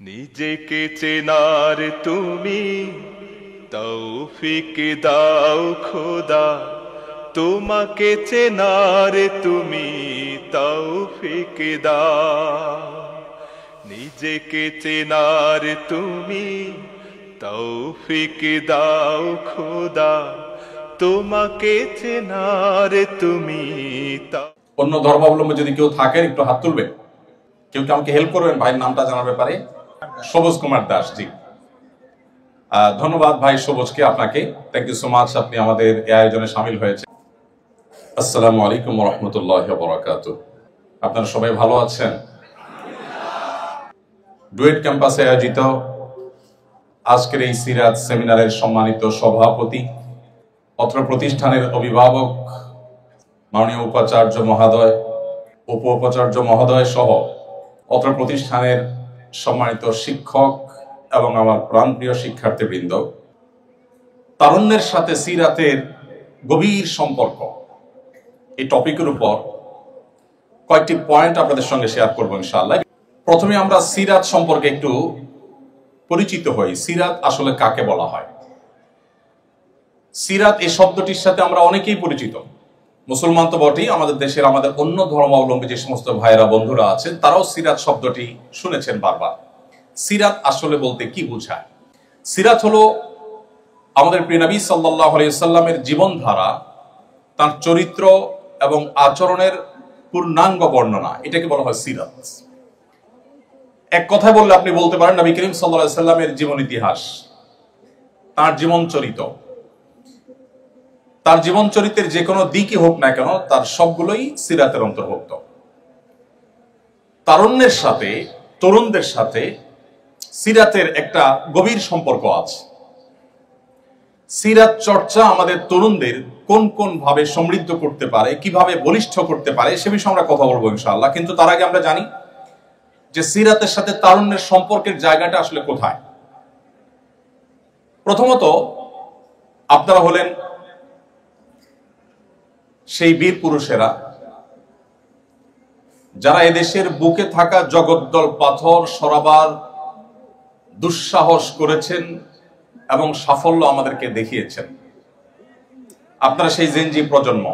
নিজেকে চেনার তুমি তৌফিক দাও খোদা, তোমাকে চেনার তুমি তৌফিক দাও। নিজেকে চেনার তুমি তৌফিক দাও খোদা, তোমাকে চেনার তুমি। অন্য ধর্মাবলম্বী যদি কেউ থাকেন একটু হাত তুলবেন। কেউ কি আমাকে হেল্প করবেন ভাইয়ের নামটা জানার ব্যাপারে? সবুজ কুমার দাস। জি, ধন্যবাদ ভাই সবুজকে, আপনাকে থ্যাংক ইউ সো মাচ, আপনি আমাদের এই আয়োজনে সামিল হয়েছে। আসসালামু আলাইকুম ওয়া রাহমাতুল্লাহি ওয়া বারাকাতুহু। আপনারা সবাই ভালো আছেন? ডুয়েট ক্যাম্পাসে আয়োজিত আজকের এই সিরাত সেমিনারের সম্মানিত সভাপতি, অত্র প্রতিষ্ঠানের অভিভাবক মাননীয় উপাচার্য মহোদয়, উপ উপাচার্য মহোদয় সহ অত্র প্রতিষ্ঠানের সম্মানিত শিক্ষক এবং আমার প্রাণপ্রিয় শিক্ষার্থীবৃন্দ, তারুণ্যের সাথে সিরাতের গভীর সম্পর্ক, এই টপিকের উপর কয়েকটি পয়েন্ট আপনাদের সঙ্গে শেয়ার করবো ইনশাআল্লাহ। প্রথমে আমরা সিরাত সম্পর্কে একটু পরিচিত হই। সিরাত আসলে কাকে বলা হয়? সিরাত এই শব্দটির সাথে আমরা অনেকেই পরিচিত, মুসলমান তো বটেই, আমাদের দেশের আমাদের অন্য ধর্মাবলম্বী যে সমস্ত ভাইয়েরা বন্ধুরা আছেন তারাও সিরাত শব্দটি শুনেছেন বারবার। সিরাত আসলে বলতে কি বোঝায়? সিরাত হলো আমাদের প্রিয় নবী সাল্লাল্লাহু আলাইহি ওয়াসাল্লামের জীবনধারা, তার চরিত্র এবং আচরণের পূর্ণাঙ্গ বর্ণনা, এটাকে বলা হয় সিরাত। এক কথায় বললে আপনি বলতে পারেন নবী করিম সাল্লাল্লাহু আলাইহি ওয়াসাল্লামের জীবন ইতিহাস, তার জীবন চরিত্র, তার জীবন চরিত্রের যে কোনো দিকই হোক না কেন তার সবগুলোই সিরাতের অন্তর্ভুক্ত। তারুণ্যের সাথে, তরুণদের সাথে সিরাতের একটা গভীর সম্পর্ক আছে। সিরাত চর্চা আমাদের তরুণদের কোন কোন ভাবে সমৃদ্ধ করতে পারে, কিভাবে বলিষ্ঠ করতে পারে, সে বিষয়ে আমরা কথা বলবো ইনশাআল্লাহ। কিন্তু তার আগে আমরা জানি যে সিরাতের সাথে তারুণ্যের সম্পর্কের জায়গাটা আসলে কোথায়। প্রথমত আপনারা হলেন সেই বীর পুরুষেরা যারা এদেশের বুকে থাকা জগদ্দল পাথর সরাবার দুঃসাহস করেছেন এবং সাফল্য আমাদেরকে দেখিয়েছেন। আপনারা সেই জেনজি প্রজন্ম,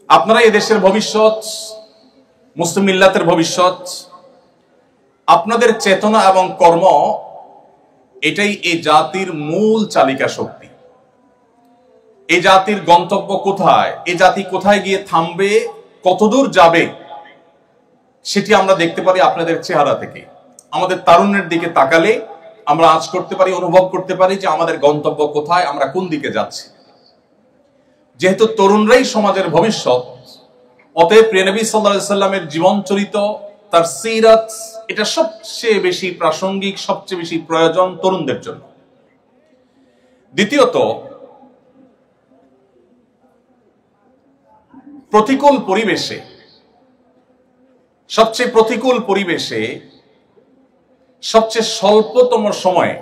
আপনারা এদেশের ভবিষ্যৎ, মুসলিম মিল্লাতের ভবিষ্যৎ। আপনাদের চেতনা এবং কর্ম এটাই এই জাতির মূল চালিকা শক্তি। এই জাতির গন্তব্য কোথায়, এই জাতি কোথায় গিয়ে থামবে, কতদূর যাবে, সেটি আমরা দেখতে পারি আপনাদের চেহারা থেকে। আমাদের তারুণ্যের দিকে তাকালে আমরা আজ করতে পারি, অনুভব করতে পারি যে আমাদের গন্তব্য কোথায়, আমরা কোন দিকে যাচ্ছি। যেহেতু তরুণরাই সমাজের ভবিষ্যৎ, অতএব প্রিয় নবী সাল্লাল্লাহু আলাইহি ওয়াসাল্লামের জীবন চরিত্র, তার সিরাত, এটা সবচেয়ে বেশি প্রাসঙ্গিক, সবচেয়ে বেশি প্রয়োজন তরুণদের জন্য। দ্বিতীয়ত, প্রতিকূল পরিবেশে, সবচেয়ে প্রতিকূল পরিবেশে সবচেয়ে স্বল্পতম সময়ে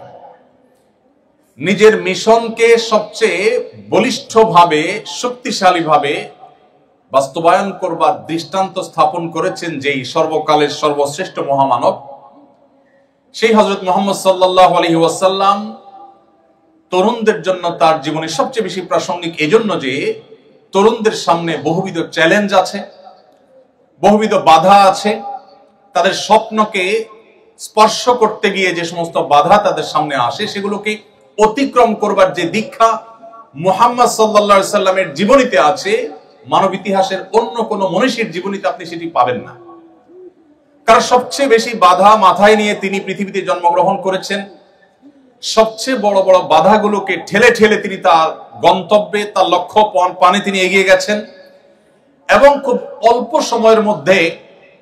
নিজের মিশনকে সবচেয়ে বলিষ্ঠভাবে, শক্তিশালীভাবে বাস্তবায়ন করবার দৃষ্টান্ত স্থাপন করেছেন যেই সর্বকালের সর্বশ্রেষ্ঠ মহামানব, সেই হযরত মুহাম্মদ সাল্লাল্লাহু আলাইহি ওয়াসাল্লাম তরুণদের জন্য তার জীবনে সবচেয়ে বেশি প্রাসঙ্গিক এজন্য যে তরুণদের সামনে বহুবিধ চ্যালেঞ্জ আছে, বহুবিধ বাধা আছে। তাদের স্বপ্নকে স্পর্শ করতে গিয়ে যে সমস্ত বাধা তাদের সামনে আসে সেগুলোকে অতিক্রম করবার যে দীক্ষা মুহাম্মদ সাল্লাল্লাহু আলাইহি ওয়াসাল্লামের জীবনীতে আছে, মানব ইতিহাসের অন্য কোন মনীষীর জীবনীতে আপনি সেটি পাবেন না। কারণ সবচেয়ে বেশি বাধা মাথায় নিয়ে তিনি পৃথিবীতে জন্মগ্রহণ করেছেন। সবচেয়ে বড় বড় বাধাগুলোকে ঠেলে ঠেলে তিনি তার গন্তব্যে, তার লক্ষ্য পানে তিনি এগিয়ে গেছেন এবং খুব অল্প সময়ের মধ্যে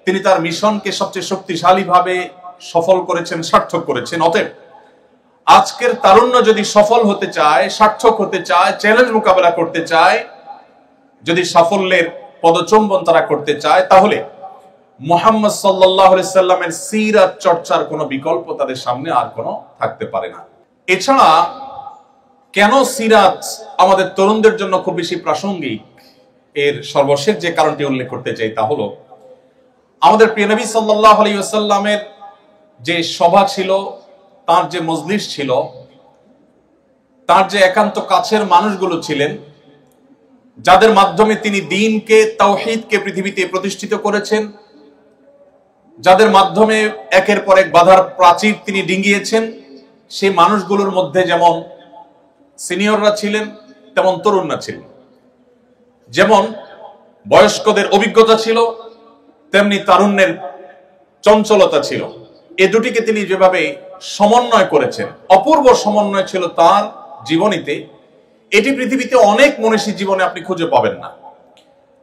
তিনি তার মিশনকে সবচেয়ে শক্তিশালীভাবে সফল করেছেন, সার্থক করেছেন। অতএব আজকের তারুণ্য যদি সফল হতে চায়, সার্থক হতে চায়, চ্যালেঞ্জ মোকাবেলা করতে চায়, যদি সাফল্যের পদচুম্বন তারা করতে চায়, তাহলে মুহাম্মদ সাল্লাল্লাহু আলাইহি ওয়াসাল্লামের সিরাত চর্চার কোনো বিকল্প তাদের সামনে আর কোনো থাকতে পারে না। এছাড়া কেন সিরাত আমাদের তরুণদের জন্য খুব বেশি প্রাসঙ্গিক, এর সর্বশেষ যে কারণটি উল্লেখ করতে চাই তা হলো আমাদের প্রিয় নবী সাল্লাল্লাহু আলাইহি ওয়াসাল্লামের যে সভা ছিল, তার যে মজলিস ছিল, তার যে একান্ত কাছের মানুষগুলো ছিলেন, যাদের মাধ্যমে তিনি দ্বীনকে, তাওহীদকে পৃথিবীতে প্রতিষ্ঠিত করেছেন, যাদের মাধ্যমে একের পর এক বাধার প্রাচীর তিনি ডিঙ্গিয়েছেন, সেই মানুষগুলোর মধ্যে যেমন সিনিয়ররা ছিলেন, তেমন তরুণরা ছিলেন। যেমন বয়স্কদের অভিজ্ঞতা ছিল, তেমনি তারুণ্যের চঞ্চলতা ছিল। এ দুটিকে তিনি যেভাবে সমন্বয় করেছেন, অপূর্ব সমন্বয় ছিল তার জীবনীতে। এটি পৃথিবীতে অনেক মনীষী জীবনে আপনি খুঁজে পাবেন না।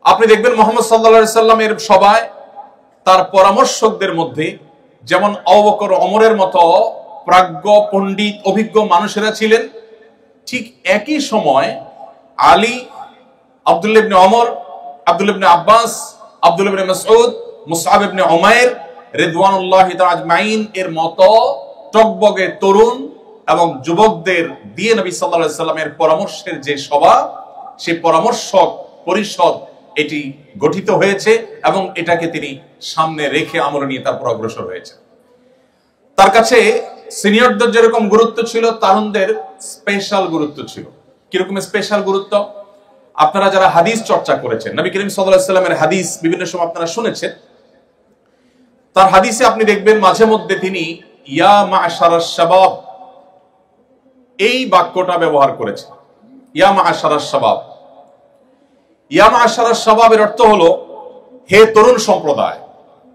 আপনি দেখবেন মুহাম্মদ সাল্লাল্লাহু আলাইহি সাল্লামের সভায় তার পরামর্শকদের মধ্যে যেমন আবু বকর, ওমরের মতো প্রাজ্ঞ, পণ্ডিত, অভিজ্ঞ মানুষেরা ছিলেন, ঠিক একই সময় আলী, আব্দুল্লাহ ইবনে ওমর, আব্দুল্লাহ ইবনে আব্বাস, আব্দুল্লাহ ইবনে মাসউদ, মুসআব ইবনে উমাইর রিদওয়ানুল্লাহি তাআলা আজমাইন এর মতো টগবগে তরুণ এবং যুবকদের দিয়ে নবী সাল্লাল্লাহু আলাইহি সাল্লামের পরামর্শের যে সভা, সেই পরামর্শক পরিষদ এটি গঠিত হয়েছে এবং এটাকে তিনি সামনে রেখে আমল নিয়ে তারপর অগ্রসর হয়েছে। তার কাছে সিনিয়রদের যেরকম গুরুত্ব ছিল, তারুণদের স্পেশাল গুরুত্ব ছিল। কিরকম স্পেশাল গুরুত্ব? আপনারা যারা হাদিস চর্চা করেছেন, নবী করিম সাল্লাল্লাহু আলাইহি সাল্লামের হাদিস বিভিন্ন সময় আপনারা শুনেছেন, তার হাদিসে আপনি দেখবেন মাঝে মধ্যে তিনি ইয়া মা'শারাশ শাবাব এই বাক্যটা ব্যবহার করেছেন। ইয়া মা'শারাশ শাবাব, ইয়া মা'শারাশ শাবাবের অর্থ হলো হে তরুণ সম্প্রদায়,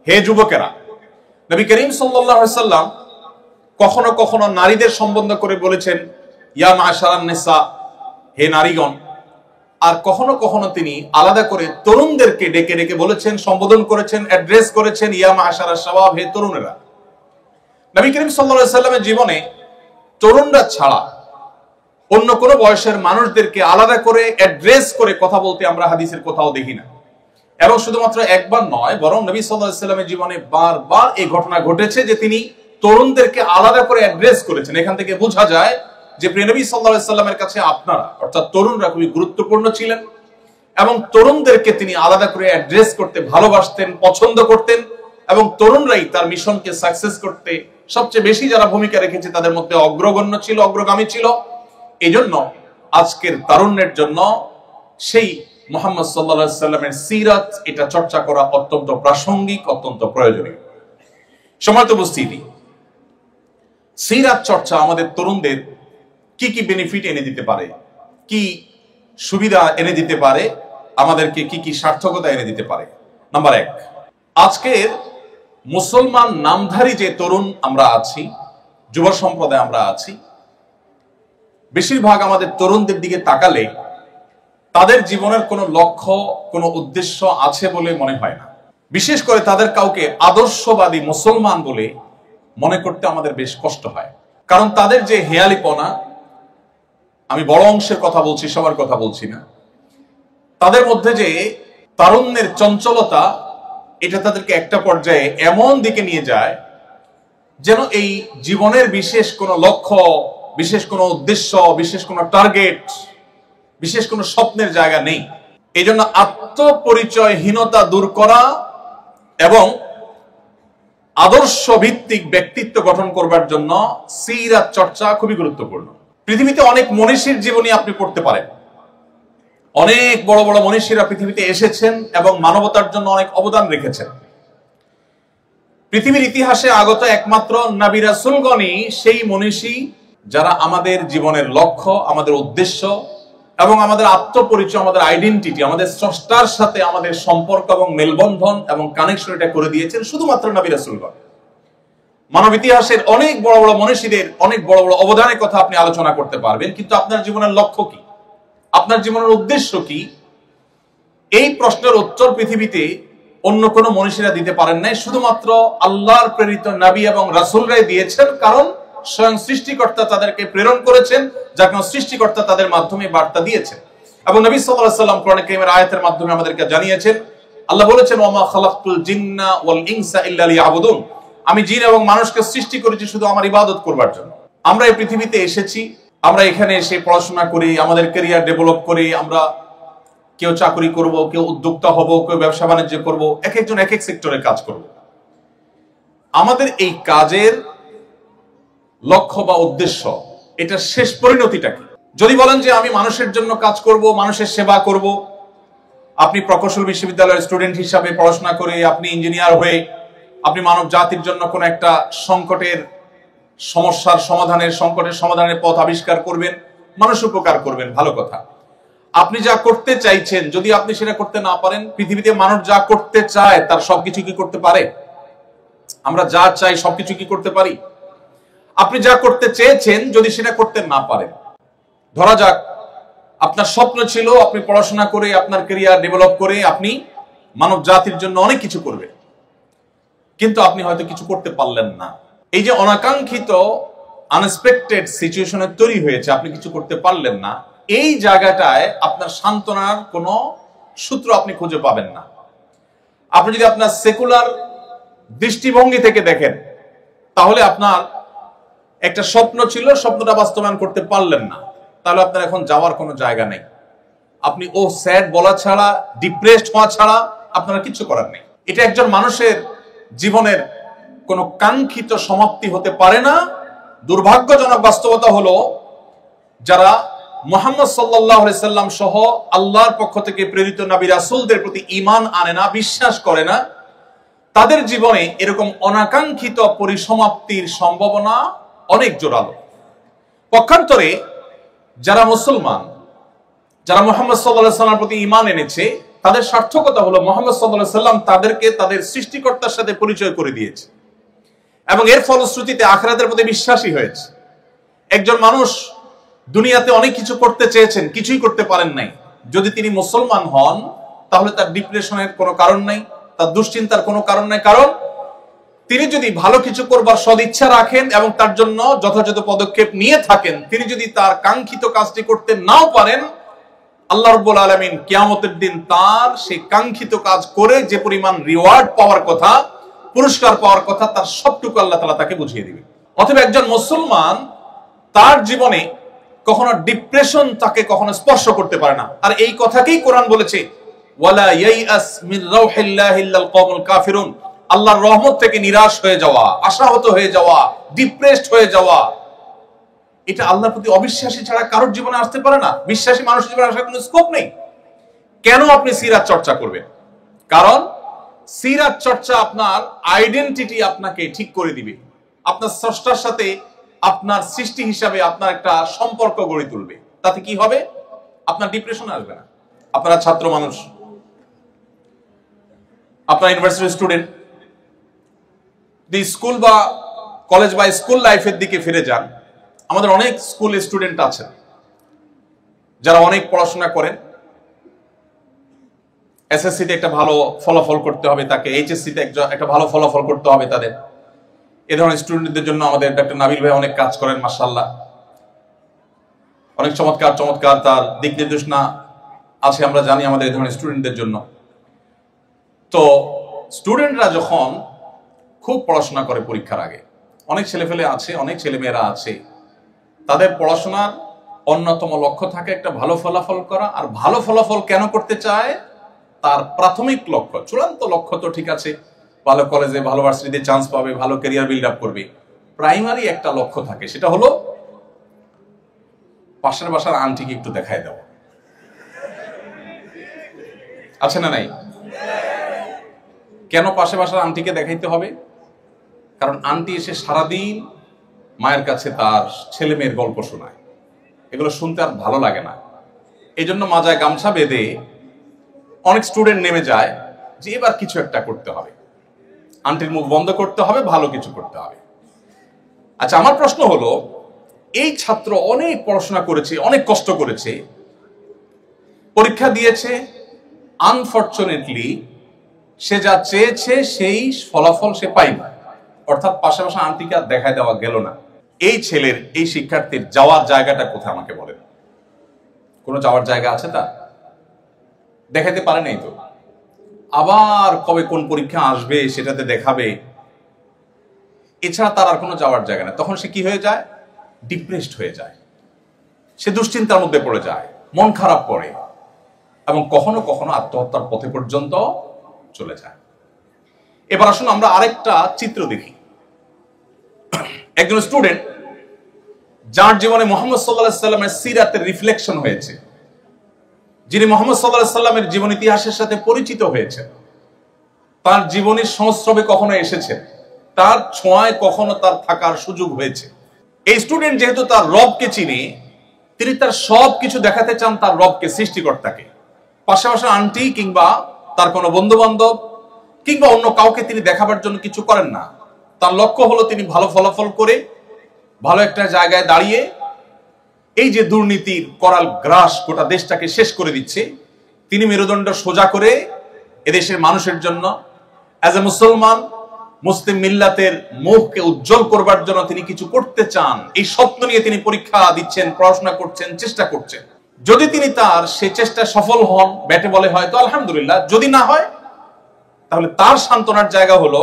হে যুবকেরা। নবী করিম সাল্লাল্লাহু আলাইহি সাল্লাম কখনো কখনো নারীদের সম্বোধন করে বলেছেন ইয়া মা'শারান নিসা, হে নারীগণ। আর কখনো কখনো তিনি আলাদা করে তরুণদেরকে ডেকে ডেকে বলেছেন, সম্বোধন করেছেন, অ্যাড্রেস করেছেন ইয়া মা'শারাশ শাবাব, হে তরুণেরা। নবী করিম সাল্লাল্লাহু আলাইহি সাল্লামের জীবনে তরুণরা ছাড়া অন্য কোনো বয়সের মানুষদেরকে আলাদা করে অ্যাড্রেস করে কথা বলতে আমরা হাদিসের কোথাও দেখি না। এবং শুধুমাত্র একবার নয়, বরং নবী সাল্লাল্লাহু আলাইহি সাল্লামের জীবনে বারবার এই ঘটনা ঘটেছে যে তিনি তরুণদেরকে আলাদা করে অ্যাড্রেস করেছেন। এখান থেকে বোঝা যায় যে প্রিয় নবী সাল্লাল্লাহু আলাইহি সাল্লামের কাছে আপনারা অর্থাৎ তরুণরা খুবই গুরুত্বপূর্ণ ছিলেন এবং তরুণদেরকে তিনি আলাদা করে অ্যাড্রেস করতে ভালোবাসতেন, পছন্দ করতেন এবং তরুণরাই তার মিশনকে সাকসেস করতে সবচেয়ে বেশি যারা ভূমিকা রেখেছে তাদের মধ্যে অগ্রগণ্য ছিল, অগ্রগামী ছিল। এই জন্য আজকের তারুণ্যের জন্য সেই মুহাম্মদ সাল্লাল্লাহু আলাইহি সাল্লামের সিরাত এটা চর্চা করা অত্যন্ত প্রাসঙ্গিক, অত্যন্ত প্রয়োজনীয়। সম্মানিত উপস্থিতি, সিরাত চর্চা আমাদের তরুণদের কি কি বেনিফিট এনে দিতে পারে, কি সুবিধা এনে দিতে পারে, আমাদেরকে কি কি সার্থকতা এনে দিতে পারে। নাম্বার 1, আজকের মুসলমান নামধারী যে তরুণ আমরা আছি, যুব সম্প্রদায় আমরা আছি, বেশিরভাগ আমাদের তরুণদের দিকে তাকালে তাদের জীবনের কোনো লক্ষ্য, কোনো উদ্দেশ্য আছে বলে মনে হয় না। বিশেষ করে তাদের কাউকে আদর্শবাদী মুসলমান বলে মনে করতে আমাদের বেশ কষ্ট হয়। কারণ তাদের যে হেয়ালিপনা, আমি বড় অংশের কথা বলছি, সবার কথা বলছি না, তাদের মধ্যে যে তারুণ্যের চঞ্চলতা, এটা তাদেরকে একটা পর্যায়ে এমন দিকে নিয়ে যায় যেন এই জীবনের বিশেষ কোনো লক্ষ্য, বিশেষ কোনো উদ্দেশ্য, বিশেষ কোনো টার্গেট, বিশেষ কোনো স্বপ্নের জায়গা নেই। এই জন্য আত্মপরিচয়হীনতা দূর করা এবং আদর্শ ভিত্তিক ব্যক্তিত্ব গঠন করবার জন্য সিরাত চর্চা খুবই গুরুত্বপূর্ণ। পৃথিবীতে অনেক মনীষীর জীবনী আপনি পড়তে পারেন। অনেক বড় বড় মনীষীরা পৃথিবীতে এসেছেন এবং মানবতার জন্য অনেক অবদান রেখেছেন। পৃথিবীর ইতিহাসে আগত একমাত্র নবী রাসূলগণই সেই মনীষী যারা আমাদের জীবনের লক্ষ্য, আমাদের উদ্দেশ্য এবং আমাদের আত্মপরিচয়, আমাদের আইডেন্টিটি, আমাদের স্রষ্টার সাথে আমাদের সম্পর্ক এবং মেলবন্ধন এবং কানেকশন এটা করে দিয়েছেন শুধুমাত্র নবী রাসূলগণ। মানব ইতিহাসের অনেক বড় বড় মনীষীদের অনেক বড় বড় অবদানের কথা আপনি আলোচনা করতে পারবেন, কিন্তু আপনার জীবনের লক্ষ্য কি, আপনার জীবনের উদ্দেশ্য কি, এই প্রশ্নের উত্তর পৃথিবীতে অন্য কোনো মনীষীরা দিতে পারেন নাই। শুধুমাত্র আল্লাহর প্রেরিত নবী এবং রাসূলরাই দিয়েছেন, কারণ স্বয়ং সৃষ্টিকর্তা তাদেরকে প্রেরণ করেছেন, যার কারণে সৃষ্টিকর্তা তাদের মাধ্যমে বার্তা দিয়েছেন। এবং নবী সাল্লাল্লাহু আলাইহি ওয়াসাল্লাম কোরআন কারীমের আয়াতের মাধ্যমে আমাদেরকে জানিয়েছেন, আল্লাহ বলেছেন ওয়ামা খালাকতুল জিন্না ওয়াল ইনসা ইল্লা লিয়াবুদুন, আমি জিন এবং মানুষকে সৃষ্টি করেছি শুধু আমার ইবাদত করবার জন্য। আমরা এই পৃথিবীতে এসেছি, আমরা এখানে এসে পড়াশোনা করি, আমাদের ক্যারিয়ার ডেভেলপ করি, আমরা কেউ চাকরি করব, কেউ উদ্যোক্তা হব, কেউ ব্যবসা বাণিজ্য করব, এক একজন এক এক সেক্টরে কাজ করব। আমাদের এই কাজের লক্ষ্য বা উদ্দেশ্য, এটা শেষ পরিণতিটা কি? যদি বলেন যে আমি মানুষের জন্য কাজ করব, মানুষের সেবা করব, আপনি প্রকৌশল বিশ্ববিদ্যালয়ের স্টুডেন্ট হিসাবে পড়াশোনা করে আপনি ইঞ্জিনিয়ার হয়ে আপনি মানব জাতির জন্য কোন একটা সংকটের সমাধানের পথ আবিষ্কার করবেন, মানুষ উপকার করবেন, ভালো কথা। আপনি যা করতে চাইছেন যদি আপনি সেটা করতে না পারেন, পৃথিবীতে মানুষ যা করতে চায় তার সবকিছু কি করতে পারে? আমরা যা চাই সবকিছু কি করতে পারি? আপনি যা করতে চেয়েছেন যদি সেটা করতে না পারেন, ধরা যাক আপনার স্বপ্ন ছিল আপনি পড়াশোনা করে আপনার ক্যারিয়ার ডেভেলপ করে আপনি মানব জাতির জন্য অনেক কিছু করবেন, কিন্তু আপনি হয়তো কিছু করতে পারলেন না। এই যে অনাকাঙ্ক্ষিত আনএক্সপেক্টেড সিচুয়েশনে তৈরি হয়েছে, আপনি কিছু করতে পারলেন না, এই জায়গাটায় আপনার সান্ত্বনার কোনো সূত্র আপনি খুঁজে পাবেন না। আপনি যদি আপনার সেকুলার দৃষ্টিভঙ্গি থেকে দেখেন, তাহলে আপনার একটা স্বপ্ন ছিল, স্বপ্নটা বাস্তবায়ন করতে পারলেন না, তাহলে আপনার এখন যাওয়ার কোনো জায়গা নেই। আপনি ও স্যাড বলা ছাড়া, ডিপ্রেসড হওয়া ছাড়া আপনার কিছু করার নেই। এটা একজন মানুষের জীবনের কোনো কাঙ্ক্ষিত সমাপ্তি হতে পারে না। দুর্ভাগ্যজনক বাস্তবতা হলো যারা মুহাম্মদ সাল্লাল্লাহু আলাইহি সাল্লাম সহ আল্লাহর পক্ষ থেকে প্রেরিত নবী রাসূলদের প্রতি ঈমান আনে না, বিশ্বাস করে না, তাদের জীবনে এরকম অনাকাঙ্ক্ষিত পরিসমাপ্তির সম্ভাবনা অনেক জোরালো। পক্ষান্তরে যারা মুসলমান, যারা মুহাম্মদ সাল্লাল্লাহু আলাইহি সাল্লামের প্রতি ঈমান এনেছে, তাদের সার্থকতা হলো মুহাম্মদ সাল্লাল্লাহু আলাইহি সাল্লাম তাদেরকে তাদের সৃষ্টিকর্তার সাথে পরিচয় করে দিয়েছে এবং এর ফলশ্রুতিতে আখিরাতের প্রতি বিশ্বাসী হয়েছে। একজন মানুষ দুনিয়াতে অনেক কিছু করতে চেয়েছেন, কিছুই করতে পারেন নাই, যদি তিনি মুসলমান হন তাহলে তার ডিপ্রেশনের কোনো কারণ নাই, তার দুশ্চিন্তার কোনো কারণ নাই, কারণ তিনি যদি ভালো কিছু করবার সদিচ্ছা রাখেন এবং তার জন্য যথাযথ পদক্ষেপ নিয়ে থাকেন, তিনি যদি তার কাঙ্ক্ষিত কাজটি করতে নাও পারেন, আল্লাহ রাব্বুল আলামিন কিয়ামতের দিন তার সেই কাঙ্ক্ষিত কাজ করে যে পরিমাণ রিওয়ার্ড পাওয়ার কথা, পুরস্কার পাওয়ার কথা, তার সবটুকু আল্লাহ তাআলা তাকে বুঝিয়ে দিবেন। অতএব একজন মুসলমান তার জীবনে কখনো ডিপ্রেশন তাকে কখনো স্পর্শ করতে পারে না। আর এই কথাকেই কোরআন বলেছে, ওয়ালা ইয়াইআস মিন রাউহিল্লাহি ইল্লাল কওমুল কাফিরুন, আল্লাহর রহমত থেকে নিরাশ হয়ে যাওয়া, আশাহত হয়ে যাওয়া, ডিপ্রেসড হয়ে যাওয়া, এটা আল্লাহর প্রতি অবিশ্বাসী ছাড়া কারোর জীবনে আসতে পারে না। বিশ্বাসী মানুষের জীবনে আসার কোনো স্কোপ নেই। কেন আপনি সিরাত চর্চা করবেন? কারণ সিরাত চর্চা আপনার আইডেন্টিটি আপনাকে ঠিক করে দিবে, আপনার স্রষ্টার সাথে আপনার সৃষ্টি হিসাবে আপনার একটা সম্পর্ক গড়ে তুলবে। তাতে কি হবে? আপনার ডিপ্রেশন আসবে না। আপনারা ছাত্র মানুষ, আপনার ইউনিভার্সিটি স্টুডেন্ট, স্কুল বা কলেজ বা স্কুল লাইফের দিকে ফিরে যান। আমাদের অনেক স্কুল স্টুডেন্ট আছেন যারা অনেক পড়াশোনা করেন, এসএসসি তে একটা ভালো ফলাফল করতে হবে তাকে, এইচএসসি তে একটা ভালো ফলাফল করতে হবে তাদের। এই ধরনের স্টুডেন্টদের জন্য আমাদের ডক্টর নাবিল ভাই অনেক কাজ করেন, মাশাআল্লাহ, অনেক চমৎকার চমৎকার তার দিক নির্দেশনা আছে, আমরা জানি আমাদের এই ধরনের স্টুডেন্টদের জন্য। তো স্টুডেন্টরা যখন খুব পড়াশোনা করে পরীক্ষার আগে, অনেক ছেলেপেলে আছে, অনেক ছেলেমেয়েরা আছে, তাদের পড়াশোনার অন্যতম লক্ষ্য থাকে একটা ভালো ফলাফল করা। আর ভালো ফলাফল কেন করতে চায়? তার প্রাথমিক লক্ষ্য, চূড়ান্ত লক্ষ্য তো ঠিক আছে, ভালো কলেজে ভালো ভার্সিটিতে চান্স পাবে, ভালো ক্যারিয়ার বিল্ড আপ করবে। প্রাইমারি একটা লক্ষ্য থাকে, সেটা হলো পাশের বাসার আন্টিকে একটু দেখায় দেওয়া। আছে না নাই? কেন পাশের বাসার আন্টিকে দেখাইতে হবে? কারণ আন্টি এসে সারাদিন মায়ের কাছে তার ছেলে মেয়ের গল্প শোনায়, এগুলো শুনতে আর ভালো লাগে না। এই জন্য মাজায় গামছা বেঁধে অনেক স্টুডেন্ট নেমে যায় যে এবার কিছু একটা করতে হবে, আন্টির মুখ বন্ধ করতে হবে, ভালো কিছু করতে হবে। আচ্ছা, আমার প্রশ্ন হলো, এই ছাত্র অনেক পড়াশোনা করেছে, অনেক কষ্ট করেছে, পরীক্ষা দিয়েছে, আনফরচুনেটলি সে যা চেয়েছে সেই ফলাফল সে পায়নি, অর্থাৎ পাশাপাশি আন্টিকে আর দেখায় দেওয়া গেল না। এই ছেলের, এই শিক্ষার্থীর যাওয়ার জায়গাটা কোথায় আমাকে বলেন? কোনো যাওয়ার জায়গা আছে? তা দেখাতে পারে নাই তো, আবার কবে কোন পরীক্ষা আসবে সেটাতে দেখাবে, এছাড়া তার আর কোনো যাওয়ার জায়গা না। তখন সে কি হয়ে যায়? ডিপ্রেসড হয়ে যায়, সে দুশ্চিন্তার মধ্যে পড়ে যায়, মন খারাপ করে এবং কখনো কখনো আত্মহত্যার পথে পর্যন্ত চলে যায়। এবার আসুন আমরা আরেকটা চিত্র দেখি। একজন স্টুডেন্ট যার জীবনে মুহাম্মদ সাল্লাল্লাহু আলাইহি সাল্লামের সিরাতের রিফ্লেকশন হয়েছে, যিনি মুহাম্মদ সাল্লাল্লাহু আলাইহি সাল্লামের জীবন ইতিহাসের সাথে পরিচিত হয়েছে, তার জীবনের সংস্রবে কখনো এসেছে, তার ছোঁয়ায় কখনো তার থাকার সুযোগ হয়েছে। এই স্টুডেন্ট যেহেতু তার রবকে চিনে, তিনি তার সব কিছু দেখাতে চান তার রবকে, সৃষ্টিকর্তাকে। পাশাপাশি আন্টি কিংবা তার কোনো বন্ধু বান্ধব কিংবা অন্য কাউকে তিনি দেখাবার জন্য কিছু করেন না। তার লক্ষ্য হলো তিনি ভালো ফলাফল করে ভালো একটা জায়গায় দাঁড়িয়ে এই যে দুর্নীতির করাল গ্রাস গোটা দেশটাকে শেষ করে দিচ্ছে, তিনি মেরুদণ্ড সোজা করে এদেশের মানুষের জন্য অ্যাজ এ মুসলমান মুসলিম মিল্লাতের মুখকে উজ্জ্বল করবার জন্য তিনি কিছু করতে চান। এই স্বপ্ন নিয়ে তিনি পরীক্ষা দিচ্ছেন, পড়াশোনা করছেন, চেষ্টা করছেন। যদি তিনি তার সে চেষ্টা সফল হন, ব্যাটে বলে হয় তো আলহামদুলিল্লাহ, যদি না হয় তাহলে তার সান্ত্বনার জায়গা হলো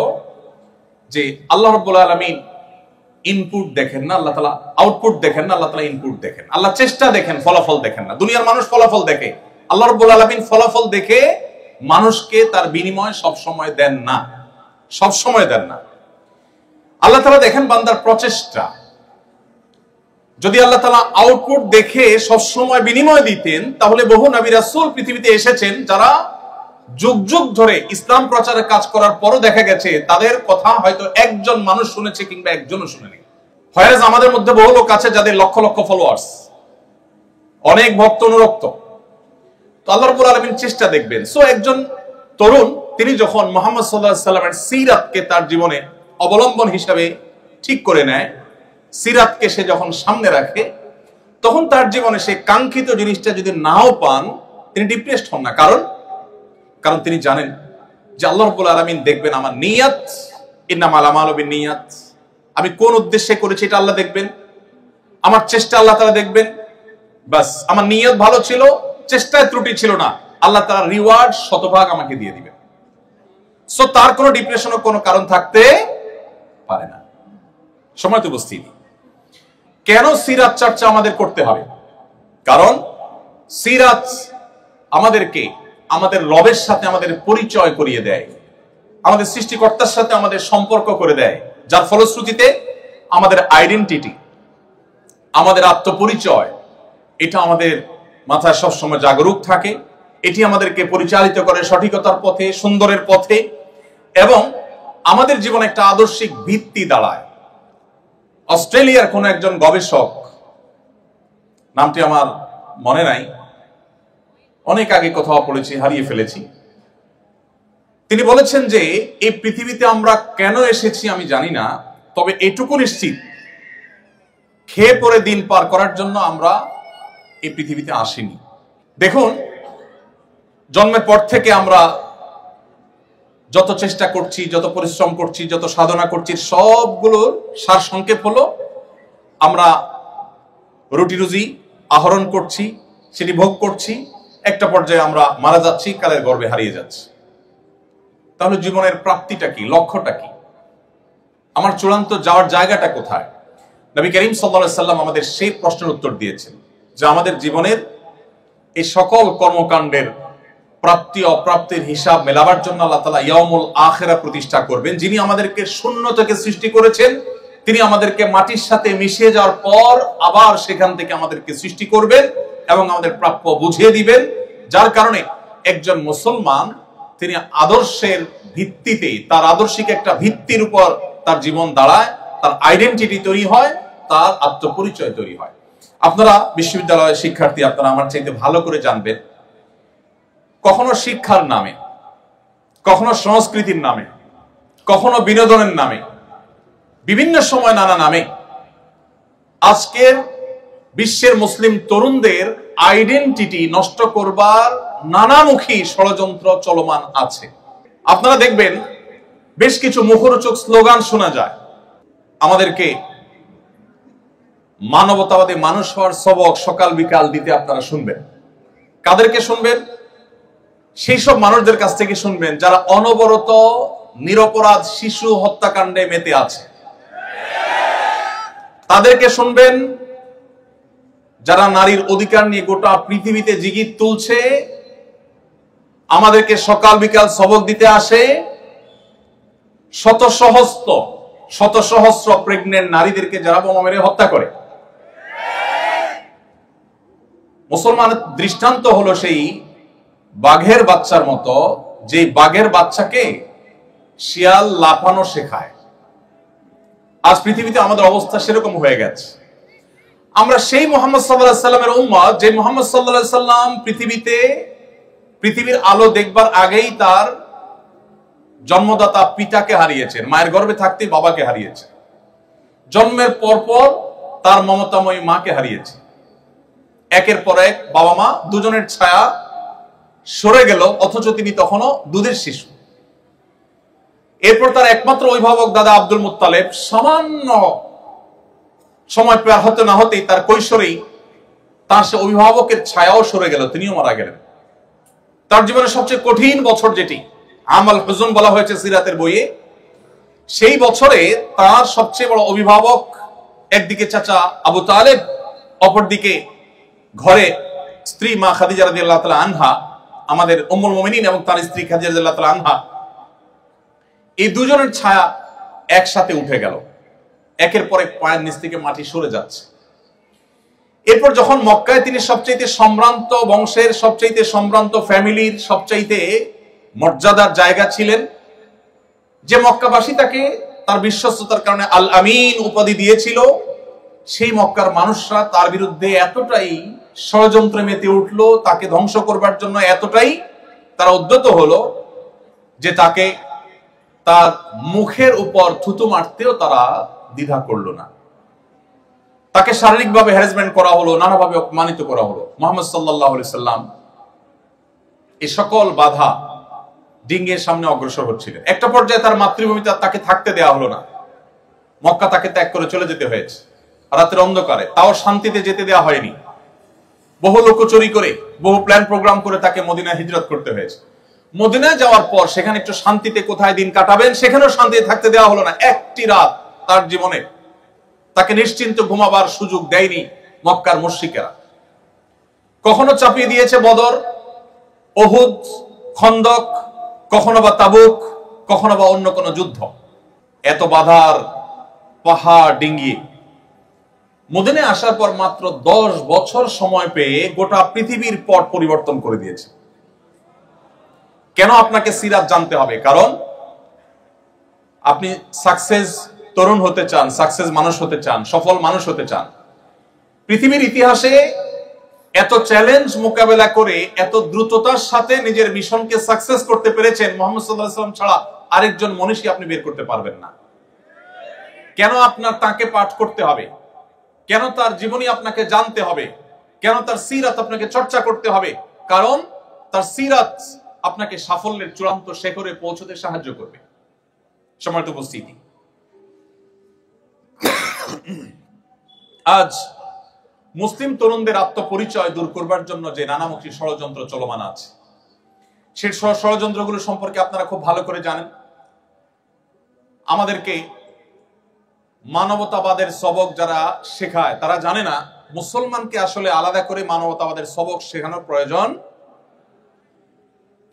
যে আল্লাহ রাব্বুল আলামিন ইনপুট দেখেন না, আল্লাহ তাআলা আউটপুট দেখেন না, আল্লাহ তাআলা ইনপুট দেখেন। আল্লাহ চেষ্টা দেখেন, ফলাফল দেখেন না। দুনিয়ার মানুষ ফলাফল দেখে, আল্লাহ রাব্বুল আলামিন ফলাফল দেখে মানুষকে তার বিনিময় সব সময় দেন না, সব সময় দেন না। আল্লাহ তাআলা দেখেন বান্দার প্রচেষ্টা। যদি আল্লাহ তাআলা আউটপুট দেখে সব সময় বিনিময় দিতেন, তাহলে বহু নবী রাসূল পৃথিবীতে এসেছেন যারা যুগ যুগ ধরে ইসলাম প্রচারের কাজ করার পরও দেখা গেছে তাদের কথা হয়তো একজন মানুষ শুনেছে কিংবা একজনও শুনেনি। হয়তো আমাদের মধ্যে বহু লোক আছে যাদের লক্ষ লক্ষ ফলোয়ার্স, অনেক ভক্ত অনুরক্ত। তো আল্লাহ রাব্বুল আলামিন চেষ্টা দেখবেন। সো একজন তরুণ তিনি যখন মুহাম্মদ সাল্লাল্লাহু আলাইহি সাল্লামের সিরাতকে তার জীবনে অবলম্বন হিসাবে ঠিক করে নেয়, সিরাতকে সে যখন সামনে রাখে, তখন তার জীবনে সে কাঙ্ক্ষিত জিনিসটা যদি নাও পান, তিনি ডিপ্রেসড হন না। কারণ তিনি জানেন যে আল্লাহ রাব্বুল আলামিন দেখবেন আমার নিয়ত, ইন্নামাল আমালু বিন্নিয়াত, আমি কোন উদ্দেশ্যে করেছি এটা আল্লাহ দেখবেন, আমার চেষ্টা আল্লাহ তাআলা দেখবেন। বাস আমার নিয়ত ভালো ছিল, চেষ্টায় ত্রুটি ছিল না, আল্লাহ তাআলা রিওয়ার্ড শতভাগ আমাকে দিয়ে দিবেন। সো তার কোনো ডিপ্রেশনের কোনো কারণ থাকতে পারে না। সময় তো উপস্থিতি কেন সিরাত চর্চা আমাদের করতে হবে? কারণ সিরাত আমাদেরকে আমাদের রবের সাথে আমাদের পরিচয় করিয়ে দেয়, আমাদের সৃষ্টিকর্তার সাথে আমাদের সম্পর্ক করে দেয়, যার ফলশ্রুতিতে আমাদের আইডেন্টিটি, আমাদের আত্মপরিচয়, এটা আমাদের মাথায় সবসময় জাগরুক থাকে। এটি আমাদেরকে পরিচালিত করে সঠিকতার পথে, সুন্দরের পথে, এবং আমাদের জীবনে একটা আদর্শিক ভিত্তি দাঁড়ায়। অস্ট্রেলিয়ার কোন একজন গবেষক, নামটি আমার মনে নাই, অনেক আগে কোথাও পড়েছি, হারিয়ে ফেলেছি, তিনি বলেছেন যে এই পৃথিবীতে আমরা কেন এসেছি আমি জানি না, তবে এটুকু নিশ্চিত খেয়ে পরে দিন পার করার জন্য আমরা এই পৃথিবীতে আসিনি। দেখুন, জন্মের পর থেকে আমরা যত চেষ্টা করছি, যত পরিশ্রম করছি, যত সাধনা করছি, সবগুলোর সার সংক্ষেপ হলো আমরা রুটি রুজি আহরণ করছি, সেটি ভোগ করছি, একটা পর্যায়ে আমরা মারা যাচ্ছি, কালের গর্ভে হারিয়ে যাচ্ছি। তাহলে জীবনের প্রাপ্তিটা কি, লক্ষ্যটা কি, আমার চূড়ান্ত যাওয়ার জায়গাটা কোথায়? নবী করিম সাল্লাল্লাহু আলাইহি সাল্লাম আমাদের সেই প্রশ্নের উত্তর দিয়েছেন যে আমাদের জীবনের এই সকল কর্মকাণ্ডের প্রাপ্তি অপ্রাপ্তির হিসাব মেলাবার জন্য আল্লাহ তাআলা ইয়াউমুল আখিরা প্রতিষ্ঠা করবেন। যিনি আমাদেরকে শূন্য থেকে সৃষ্টি করেছেন, তিনি আমাদেরকে মাটির সাথে মিশিয়ে যাওয়ার পর আবার সেখান থেকে আমাদেরকে সৃষ্টি করবেন এবং আমাদের প্রাপ্য বুঝিয়ে দিবেন। যার কারণে একজন মুসলমান তিনি আদর্শের ভিত্তিতে, তার আদর্শিক একটা ভিত্তির উপর তার জীবন দাঁড়ায়, তার আইডেন্টিটি তৈরি হয়, তার আত্মপরিচয় তৈরি হয়। আপনারা বিশ্ববিদ্যালয়ের শিক্ষার্থী, আপনারা আমার চাইতে ভালো করে জানবেন, কখনো শিক্ষার নামে, কখনো সংস্কৃতির নামে, কখনো বিনোদনের নামে, বিভিন্ন সময় নানা নামে আজকের বিশ্বের মুসলিম তরুণদের আইডেন্টিটি নষ্ট করবার নানামুখী ষড়যন্ত্র চলমান আছে। আপনারা দেখবেন বেশ কিছু মুখরোচক স্লোগান শোনা যায়, আমাদেরকে মানবতাবাদী মানুষ হওয়ার সবক সকাল বিকাল দিতে আপনারা শুনবেন। কাদেরকে শুনবেন? সেই সব মানুষদের কাছ থেকে শুনবেন যারা অনবরত নিরপরাধ শিশু হত্যাকাণ্ডে মেতে আছে। তাদেরকে শুনবেন যারা নারীর অধিকার নিয়ে গোটা পৃথিবীতে জিগির তুলছে আমাদেরকে সকাল বিকাল সবক দিতে আসে শত সহস্র প্রেগনেন্ট নারীদেরকে যারা বোমা মেরে হত্যা করে। মুসলমানের দৃষ্টান্ত হলো সেই বাঘের বাচ্চার মতো, যে বাঘের বাচ্চাকে শিয়াল লাফানো শেখায়। আজ পৃথিবীতে আমাদের অবস্থা সেরকম হয়ে গেছে। আমরা সেই মুহাম্মদ সাল্লাল্লাহু আলাইহি সাল্লামের উম্মত, যে মুহাম্মদ সাল্লাল্লাহু আলাইহি সাল্লাম পৃথিবীর আলো দেখবার আগেই তার জন্মদাতা পিতাকে হারিয়েছেন, মায়ের গর্ভে থাকতেই বাবাকে হারিয়েছেন, জন্মের পরপর তার মমতাময়ী মাকে হারিয়েছে। একের পর এক বাবা মা দুজনের ছায়া সরে গেল, অথচ তিনি তখনও দুধের শিশু। এরপর তার একমাত্র অভিভাবক দাদা আব্দুল মুত্তালিব সামান্য সময় পার হতে না হতেই তার কৈশোরেই তার সে অভিভাবকের ছায়াও সরে গেল, তিনিও মারা গেলেন। তার জীবনের সবচেয়ে কঠিন বছর, যেটি আমাল হুজুন বলা হয়েছে সিরাতের বইয়ে, সেই বছরে তার সবচেয়ে বড় অভিভাবক একদিকে চাচা আবু তালেব, অপরদিকে ঘরে স্ত্রী মা খাদিজা রাদিয়াল্লাহু তাআলা আনহা, আমাদের উম্মুল মুমিনিন, এবং তার স্ত্রী খাদিজা রাদিয়াল্লাহু তাআলা আনহা, এই দুজনের ছায়া একসাথে উঠে গেল। একের পর এক পায়ের নিচ থেকে মাটি সরে যাচ্ছে। এরপর যখন মক্কায় তিনি সবচাইতে সম্ভ্রান্ত বংশের, সবচাইতে সম্ভ্রান্ত ফ্যামিলির, সবচাইতে মর্যাদার জায়গা ছিলেন, যে মক্কাবাসী তাকে তার বিশ্বস্ততার কারণে আল আমিন উপাধি দিয়েছিল, সেই মক্কার মানুষরা তার বিরুদ্ধে এতটাই ষড়যন্ত্রে মেতে উঠলো, তাকে ধ্বংস করবার জন্য এতটাই তারা উদ্যত হলো যে তাকে তার মুখের উপর থুতু মারতেও তারা দ্বিধা করলো না। তাকে শারীরিকভাবে হ্যারাসমেন্ট করা হলো, নানাভাবে অপমানিত করা হলো। মুহাম্মদ সাল্লাল্লাহু আলাইহি সাল্লাম এই সকল বাধা ডিঙ্গিয়ে সামনে অগ্রসর হচ্ছিলেন। একটা পর্যায়ে তার মাতৃভূমিতে তাকে থাকতে দেওয়া হলো না, মক্কা তাকে ত্যাগ করে চলে যেতে হয়েছে রাতের অন্ধকারে, তাও শান্তিতে যেতে দেওয়া হয়নি। বহু লোকচুরি করে, বহু প্ল্যান প্রোগ্রাম করে তাকে মদিনায় হিজরত করতে হয়েছে। মদিনায় যাওয়ার পর সেখানে একটু শান্তিতে কোথায় দিন কাটাবেন, সেখানেও শান্তিতে থাকতে দেওয়া হলো না। একটি রাত তার জীবনে তাকে নিশ্চিন্ত ঘুমাবার সুযোগ দেয়নি মক্কার মুশরিকেরা। কখনো চাপিয়ে দিয়েছে বদর, উহুদ, খন্দক, কখনো বা তাবুক, কখনো বা অন্য কোনো যুদ্ধ। এত বাধার পাহাড় ডিঙ্গিয়ে মদিনায় আসার পর মাত্র 10 বছর সময় পেয়ে গোটা পৃথিবীর পট পরিবর্তন করে দিয়েছে। কেন আপনাকে সিরাত জানতে হবে? কারণ আপনি সাকসেস তরুণ হতে চান, সাকসেস মানুষ হতে চান, সফল মানুষ হতে চান। পৃথিবীর ইতিহাসে এত চ্যালেঞ্জ মোকাবেলা করে এত দ্রুততার সাথে নিজের মিশনকে সাকসেস করতে পেরেছেন মুহাম্মদ সাল্লাল্লাহু আলাইহি ওয়াসাল্লাম ছাড়া আরেকজন মনীষী আপনি বের করতে পারবেন না। কেন আপনার তাকে পাঠ করতে হবে? কেন তার জীবনী আপনাকে জানতে হবে? কেন তার সিরাত আপনাকে চর্চা করতে হবে? কারণ তার সিরাত আপনাকে সাফল্যের চূড়ান্ত শিখরে পৌঁছতে সাহায্য করবে। সম্মানিত উপস্থিতি, আজ মুসলিম তরুণদের আত্মপরিচয় দূর করবার জন্য যে নানামুখী ষড়যন্ত্র চলমান আছে, সেই ষড়যন্ত্রগুলো সম্পর্কে আপনারা খুব ভালো করে জানেন। আমাদেরকে মানবতাবাদের সবক যারা শেখায় তারা জানে না মুসলমানকে আসলে আলাদা করে মানবতাবাদের সবক শেখানোর প্রয়োজন।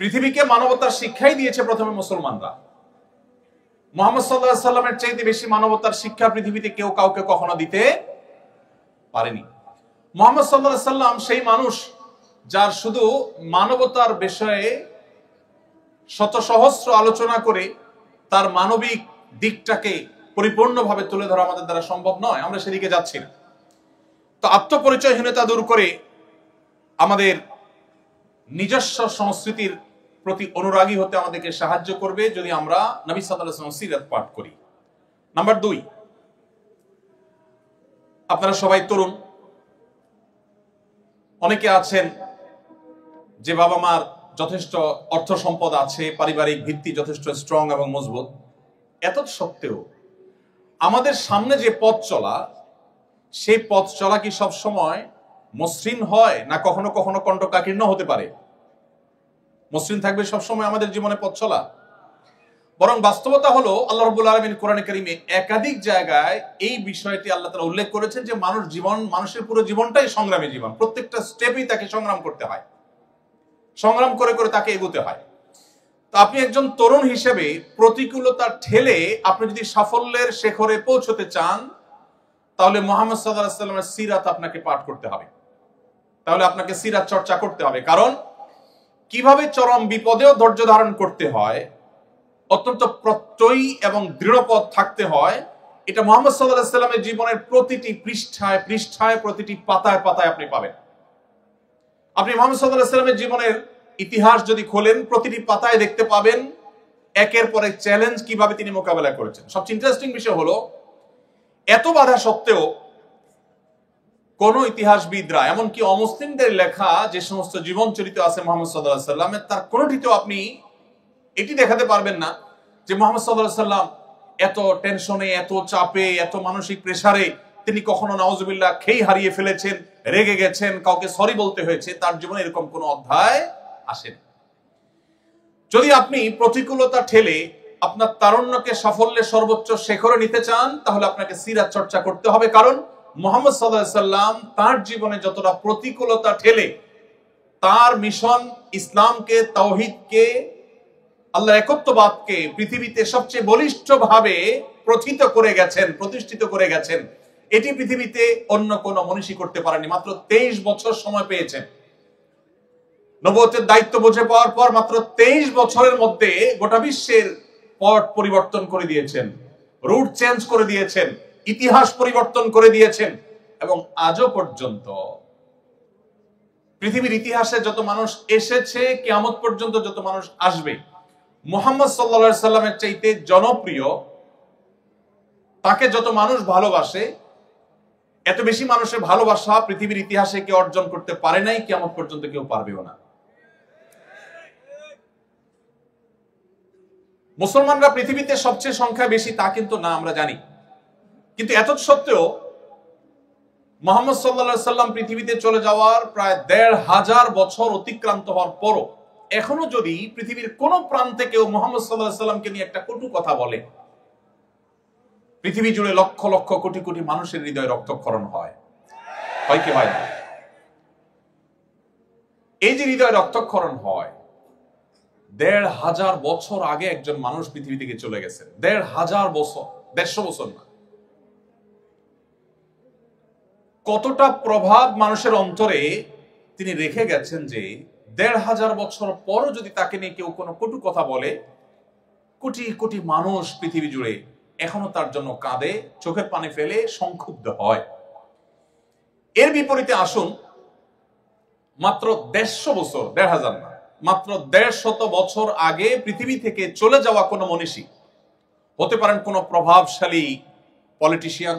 পৃথিবীকে মানবতার শিক্ষাই দিয়েছে প্রথমে মুসলমানরা। মুহাম্মদ সাল্লাল্লাহু আলাইহি সাল্লামের চাইতে বেশি মানবতার শিক্ষা পৃথিবীতে কেউ কাউকে কখনো দিতে পারেনি। মুহাম্মদ সাল্লাল্লাহু আলাইহি সাল্লাম সেই মানুষ যার শুধু মানবতার বিষয়ে শত সহস্র আলোচনা করে তার মানবিক দিকটাকে পরিপূর্ণভাবে তুলে ধরা আমাদের দ্বারা সম্ভব নয়, আমরা সেদিকে যাচ্ছি না। তো আত্মপরিচয়হীনতা দূর করে আমাদের নিজস্ব সংস্কৃতির প্রতি অনুরাগী হতে আমাদেরকে সাহায্য করবে যদি আমরা নবী সাল্লাল্লাহু আলাইহি ওয়াসাল্লামের সিরাত পাঠ করি। নাম্বার 2, আপনারা সবাই তরুণ, অনেকে আছেন যে বাবা মার যথেষ্ট অর্থ সম্পদ আছে, পারিবারিক ভিত্তি যথেষ্ট স্ট্রং এবং মজবুত। এত সত্ত্বেও আমাদের সামনে যে পথ চলা, সেই পথ চলা কি সব সময় মসৃণ হয় না কখনো কখনো কণ্টকাকীর্ণ হতে পারে? মসৃণ থাকবে সবসময় আমাদের জীবনে পথ চলা? বরং বাস্তবতা হলো আল্লাহ রাব্বুল আলামিন কোরআনে কারীমে একাধিক জায়গায় এই বিষয়টি আল্লাহ তাআলা উল্লেখ করেছেন যে মানুষের পুরো জীবনটাই সংগ্রামী জীবন, প্রত্যেকটা স্টেপেই তাকে সংগ্রাম করতে হয়। সংগ্রাম করে করে তাকে এগোতে হয়। তো আপনি একজন তরুণ হিসেবে প্রতিকূলতা ঠেলে আপনি যদি সাফল্যের শেখরে পৌঁছতে চান, তাহলে মুহাম্মদ সাল্লাল্লাহু আলাইহি ওয়াসাল্লামের সিরাত আপনাকে পাঠ করতে হবে, তাহলে আপনাকে সিরাত চর্চা করতে হবে। কারণ কিভাবে চরম বিপদেও ধৈর্য ধারণ করতে হয়, অত্যন্ত প্রত্যয়ী এবং দৃঢ়পদ থাকতে হয়, এটা মুহাম্মদ সাল্লাল্লাহু আলাইহি ওয়াসাল্লামের জীবনের প্রতিটি পৃষ্ঠায় পৃষ্ঠায়, প্রতিটি পাতায় পাতায় আপনি পাবেন। আপনি মুহাম্মদ সাল্লাল্লাহু আলাইহি ওয়াসাল্লামের জীবনের ইতিহাস যদি খোলেন, প্রতিটি পাতায় দেখতে পাবেন একের পর এক চ্যালেঞ্জ কিভাবে তিনি মোকাবেলা করেছেন। সবচেয়ে ইন্টারেস্টিং বিষয় হলো, এত বাধা সত্ত্বেও কোন ইতিহাসবিদরা, এমনকি অমুসলিমদের লেখা যে সমস্ত জীবন চরিত্র আছে মুহাম্মদ সাল্লাল্লাহু আলাইহি ওয়াসাল্লামের, তার কোনটিতেও আপনি এটি দেখাতে পারবেন না যে মুহাম্মদ সাল্লাল্লাহু আলাইহি ওয়াসাল্লাম এত টেনশনে, এত চাপে, এত মানসিক প্রেসারে তিনি কখনো নাউজুবিল্লাহ খেই হারিয়ে ফেলেছেন, রেগে গেছেন, কাউকে সরি বলতে হয়েছে। তার জীবনে এরকম কোন অধ্যায় আসেনি। যদি আপনি প্রতিকূলতা ঠেলে আপনার তারুণ্যকে সাফল্যের সর্বোচ্চ শেখরে নিতে চান, তাহলে আপনাকে সিরাত চর্চা করতে হবে। কারণ মুহাম্মদ সাল্লাল্লাহু আলাইহি ওয়াসাল্লাম তার জীবনে যতটা প্রতিকূলতা ঠেলে তার মিশন ইসলামকে, তাওহীদকে, আল্লাহর একত্ববাদকে পৃথিবীতে সবচেয়ে বলিষ্ঠভাবে প্রতিষ্ঠিত করে গেছেন, এটি পৃথিবীতে অন্য কোন মনীষী করতে পারেনি। মাত্র 23 বছর সময় পেয়েছেন। নবুয়তের দায়িত্ব বুঝে পাওয়ার পর মাত্র 23 বছরের মধ্যে গোটা বিশ্বের পট পরিবর্তন করে দিয়েছেন, রুট চেঞ্জ করে দিয়েছেন, ইতিহাস পরিবর্তন করে দিয়েছেন। এবং আজও পর্যন্ত পৃথিবীর ইতিহাসে যত মানুষ এসেছে, কিয়ামত পর্যন্ত যত মানুষ আসবে, মুহাম্মদ সাল্লাল্লাহু আলাইহি সাল্লামের চাইতে জনপ্রিয়, তাকে যত মানুষ ভালোবাসে, এত বেশি মানুষের ভালোবাসা পৃথিবীর ইতিহাসে কেউ অর্জন করতে পারে নাই, কিয়ামত পর্যন্ত কেউ পারবেও না। মুসলমানরা পৃথিবীতে সবচেয়ে সংখ্যা বেশি তা কিন্তু না, আমরা জানি। কিন্তু এত সত্ত্বেও মুহাম্মদ সাল্লাল্লাহু আলাইহি সাল্লাম পৃথিবীতে চলে যাওয়ার প্রায় ১৫০০ বছর অতিক্রান্ত হওয়ার পরও এখনো যদি পৃথিবীর কোন প্রান্তে কেউ মুহাম্মদ সাল্লাল্লাহু আলাইহি সাল্লামকে নিয়ে একটা কটু কথা বলে, পৃথিবী জুড়ে লক্ষ লক্ষ কোটি কোটি মানুষের হৃদয়ে রক্তক্ষরণ হয় কি হয় না? এই যে হৃদয়ে রক্তক্ষরণ হয়, ১৫০০ বছর আগে একজন মানুষ পৃথিবী থেকে চলে গেছেন। ১৫০০ বছর, ১৫০ বছর না। কতটা প্রভাব মানুষের অন্তরে তিনি রেখে গেছেন যে ১৫০০ বছর পরও যদি তাকে নিয়ে কেউ কোনো কটু কথা বলে, কোটি কোটি মানুষ পৃথিবী জুড়ে এখনো তার জন্য কাঁদে, চোখের পানি ফেলে, সংক্ষুব্ধ হয়। এর বিপরীতে আসুন, মাত্র ১৫০ বছর, ১৫০০ না, মাত্র ১৫০ বছর আগে পৃথিবী থেকে চলে যাওয়া কোনো মনীষী, হতে পারেন কোনো প্রভাবশালী পলিটিশিয়ান,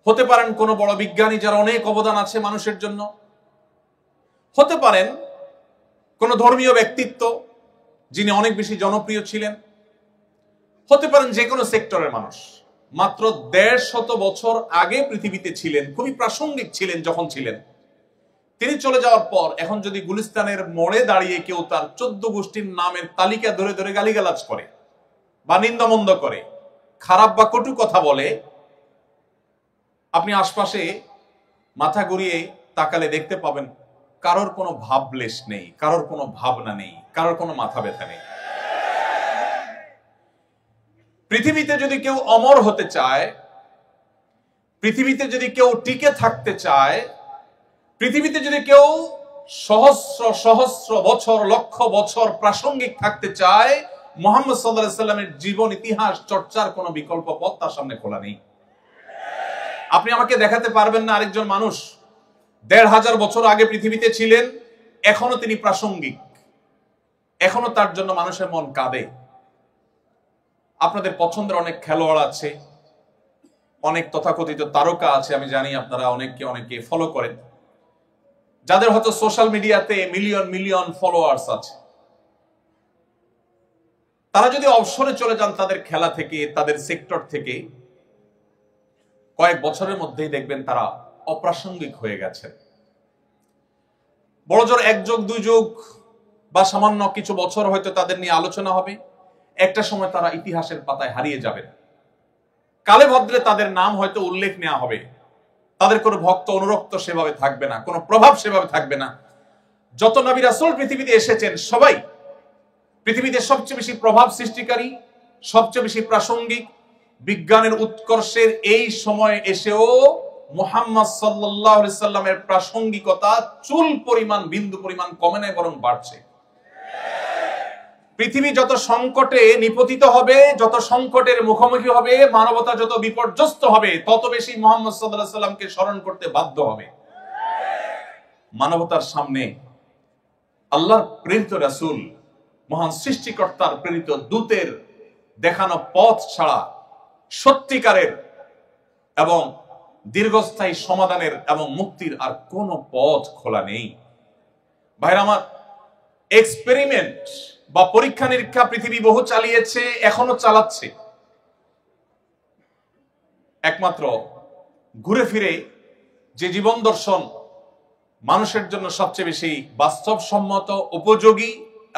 হতে পারেন কোনো বড় বিজ্ঞানী যার অনেক অবদান আছে মানুষের জন্য, হতে পারেন কোনো ধর্মীয় ব্যক্তিত্ব যিনি অনেক বেশি জনপ্রিয় ছিলেন, হতে পারেন যে কোনো সেক্টরের মানুষ, মাত্র ১৫০ বছর আগে পৃথিবীতে ছিলেন, খুবই প্রাসঙ্গিক ছিলেন যখন ছিলেন। তিনি চলে যাওয়ার পর এখন যদি গুলিস্তানের মোড়ে দাঁড়িয়ে কেউ তার 14 গোষ্ঠীর নামের তালিকা ধরে ধরে গালিগালাজ করে বা নিন্দামন্দ করে, খারাপ বা কটু কথা বলে, আপনি আশপাশে মাথা ঘুরিয়ে তাকালে দেখতে পাবেন কারোর কোনো ভাবলেশ নেই, কারোর কোনো ভাবনা নেই, কারোর কোনো মাথা ব্যথা নেই। পৃথিবীতে যদি কেউ অমর হতে চায়, পৃথিবীতে যদি কেউ টিকে থাকতে চায়, পৃথিবীতে যদি কেউ সহস্র সহস্র বছর, লক্ষ বছর প্রাসঙ্গিক থাকতে চায়, মুহাম্মদ সাল্লাল্লাহু আলাইহি সাল্লামের জীবন ইতিহাস চর্চার কোনো বিকল্প পথ তার সামনে খোলা নেই। আপনি আমাকে দেখাতে পারবেন না আরেকজন মানুষ ১৫০০ বছর আগে পৃথিবীতে ছিলেন, এখনো তিনি প্রাসঙ্গিক, এখনো তার জন্য মানুষের মন কাঁদে। আপনাদের পছন্দের অনেক খেলোয়াড় আছে, অনেক তথাকথিত তারকা আছে, আমি জানি আপনারা অনেকে ফলো করেন, যাদের হয়তো সোশ্যাল মিডিয়াতে মিলিয়ন মিলিয়ন ফলোয়ার্স আছে। তারা যদি অবসরে চলে যান তাদের খেলা থেকে, তাদের সেক্টর থেকে, কয়েক বছরের মধ্যেই দেখবেন তারা অপ্রাসঙ্গিক হয়ে গেছেন। বড়জোর ১ যুগ ২ যুগ বা সামান্য কিছু বছর হয়তো তাদের নিয়ে আলোচনা হবে, একটা সময় তারা ইতিহাসের পাতায় হারিয়ে যাবেন। কালে ভদ্রে তাদের নাম হয়তো উল্লেখ নেওয়া হবে, তাদের কোনো ভক্ত অনুরক্ত সেভাবে থাকবে না, কোনো প্রভাব সেভাবে থাকবে না। যত নবী রাসূল পৃথিবীতে এসেছেন সবাই পৃথিবীতে সবচেয়ে বেশি প্রভাব সৃষ্টিকারী, সবচেয়ে বেশি প্রাসঙ্গিক, বিজ্ঞানের উৎকর্ষের এই সময় এসেও মুহাম্মদ সাল্লাল্লাহু আলাইহি সাল্লামের প্রাসঙ্গিকতা চুল পরিমাণ, বিন্দু পরিমাণ কমে নাই, বরং বাড়ছে। পৃথিবী যত সংকটে নিপতিত হবে, যত সংকটের মুখোমুখি হবে, মানবতা যত বিপর্যস্ত হবে, তত বেশি মুহাম্মদ সাল্লাল্লাহু আলাইহি সাল্লামকে স্মরণ করতে বাধ্য হবে। মানবতার সামনে আল্লাহর প্রেরিত রাসূল, মহান সৃষ্টিকর্তার প্রেরিত দূতের দেখানো পথ ছাড়া সত্যিকারের এবং দীর্ঘস্থায়ী সমাধানের এবং মুক্তির আর কোনো পথ খোলা নেই। ভাইরা আমার, এক্সপেরিমেন্ট বা পরীক্ষা নিরীক্ষা পৃথিবী বহু চালিয়েছে, এখনো চালাচ্ছে। একমাত্র ঘুরে ফিরে যে জীবন দর্শন মানুষের জন্য সবচেয়ে বেশি বাস্তবসম্মত, উপযোগী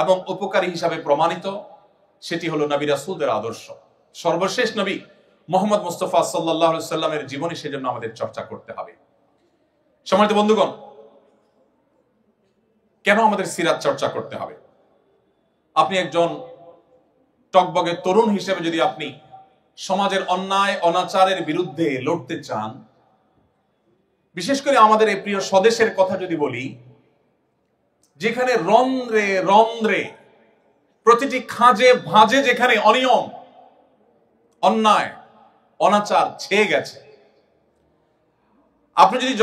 এবং উপকারী হিসাবে প্রমাণিত, সেটি হলো নবী রাসূলদের আদর্শ। সর্বশেষ নবী মুহাম্মদ মুস্তাফা সাল্লাল্লাহু আলাইহি সাল্লামের জীবনী সেজন্য আমাদের চর্চা করতে হবে। সম্মানিত বন্ধুগণ, কেন আমাদের সিরাত চর্চা করতে হবে? আপনি একজন টকবগে তরুণ হিসেবে যদি আপনি সমাজের অন্যায় অনাচারের বিরুদ্ধে লড়তে চান, বিশেষ করে আমাদের এই প্রিয় স্বদেশের কথা যদি বলি, যেখানে রন্ধ্রে রন্ধ্রে প্রতিটি খাঁজে ভাঁজে যেখানে অনিয়ম, অন্যায়, অনাচার ছেয়ে গেছে, আপনি যদি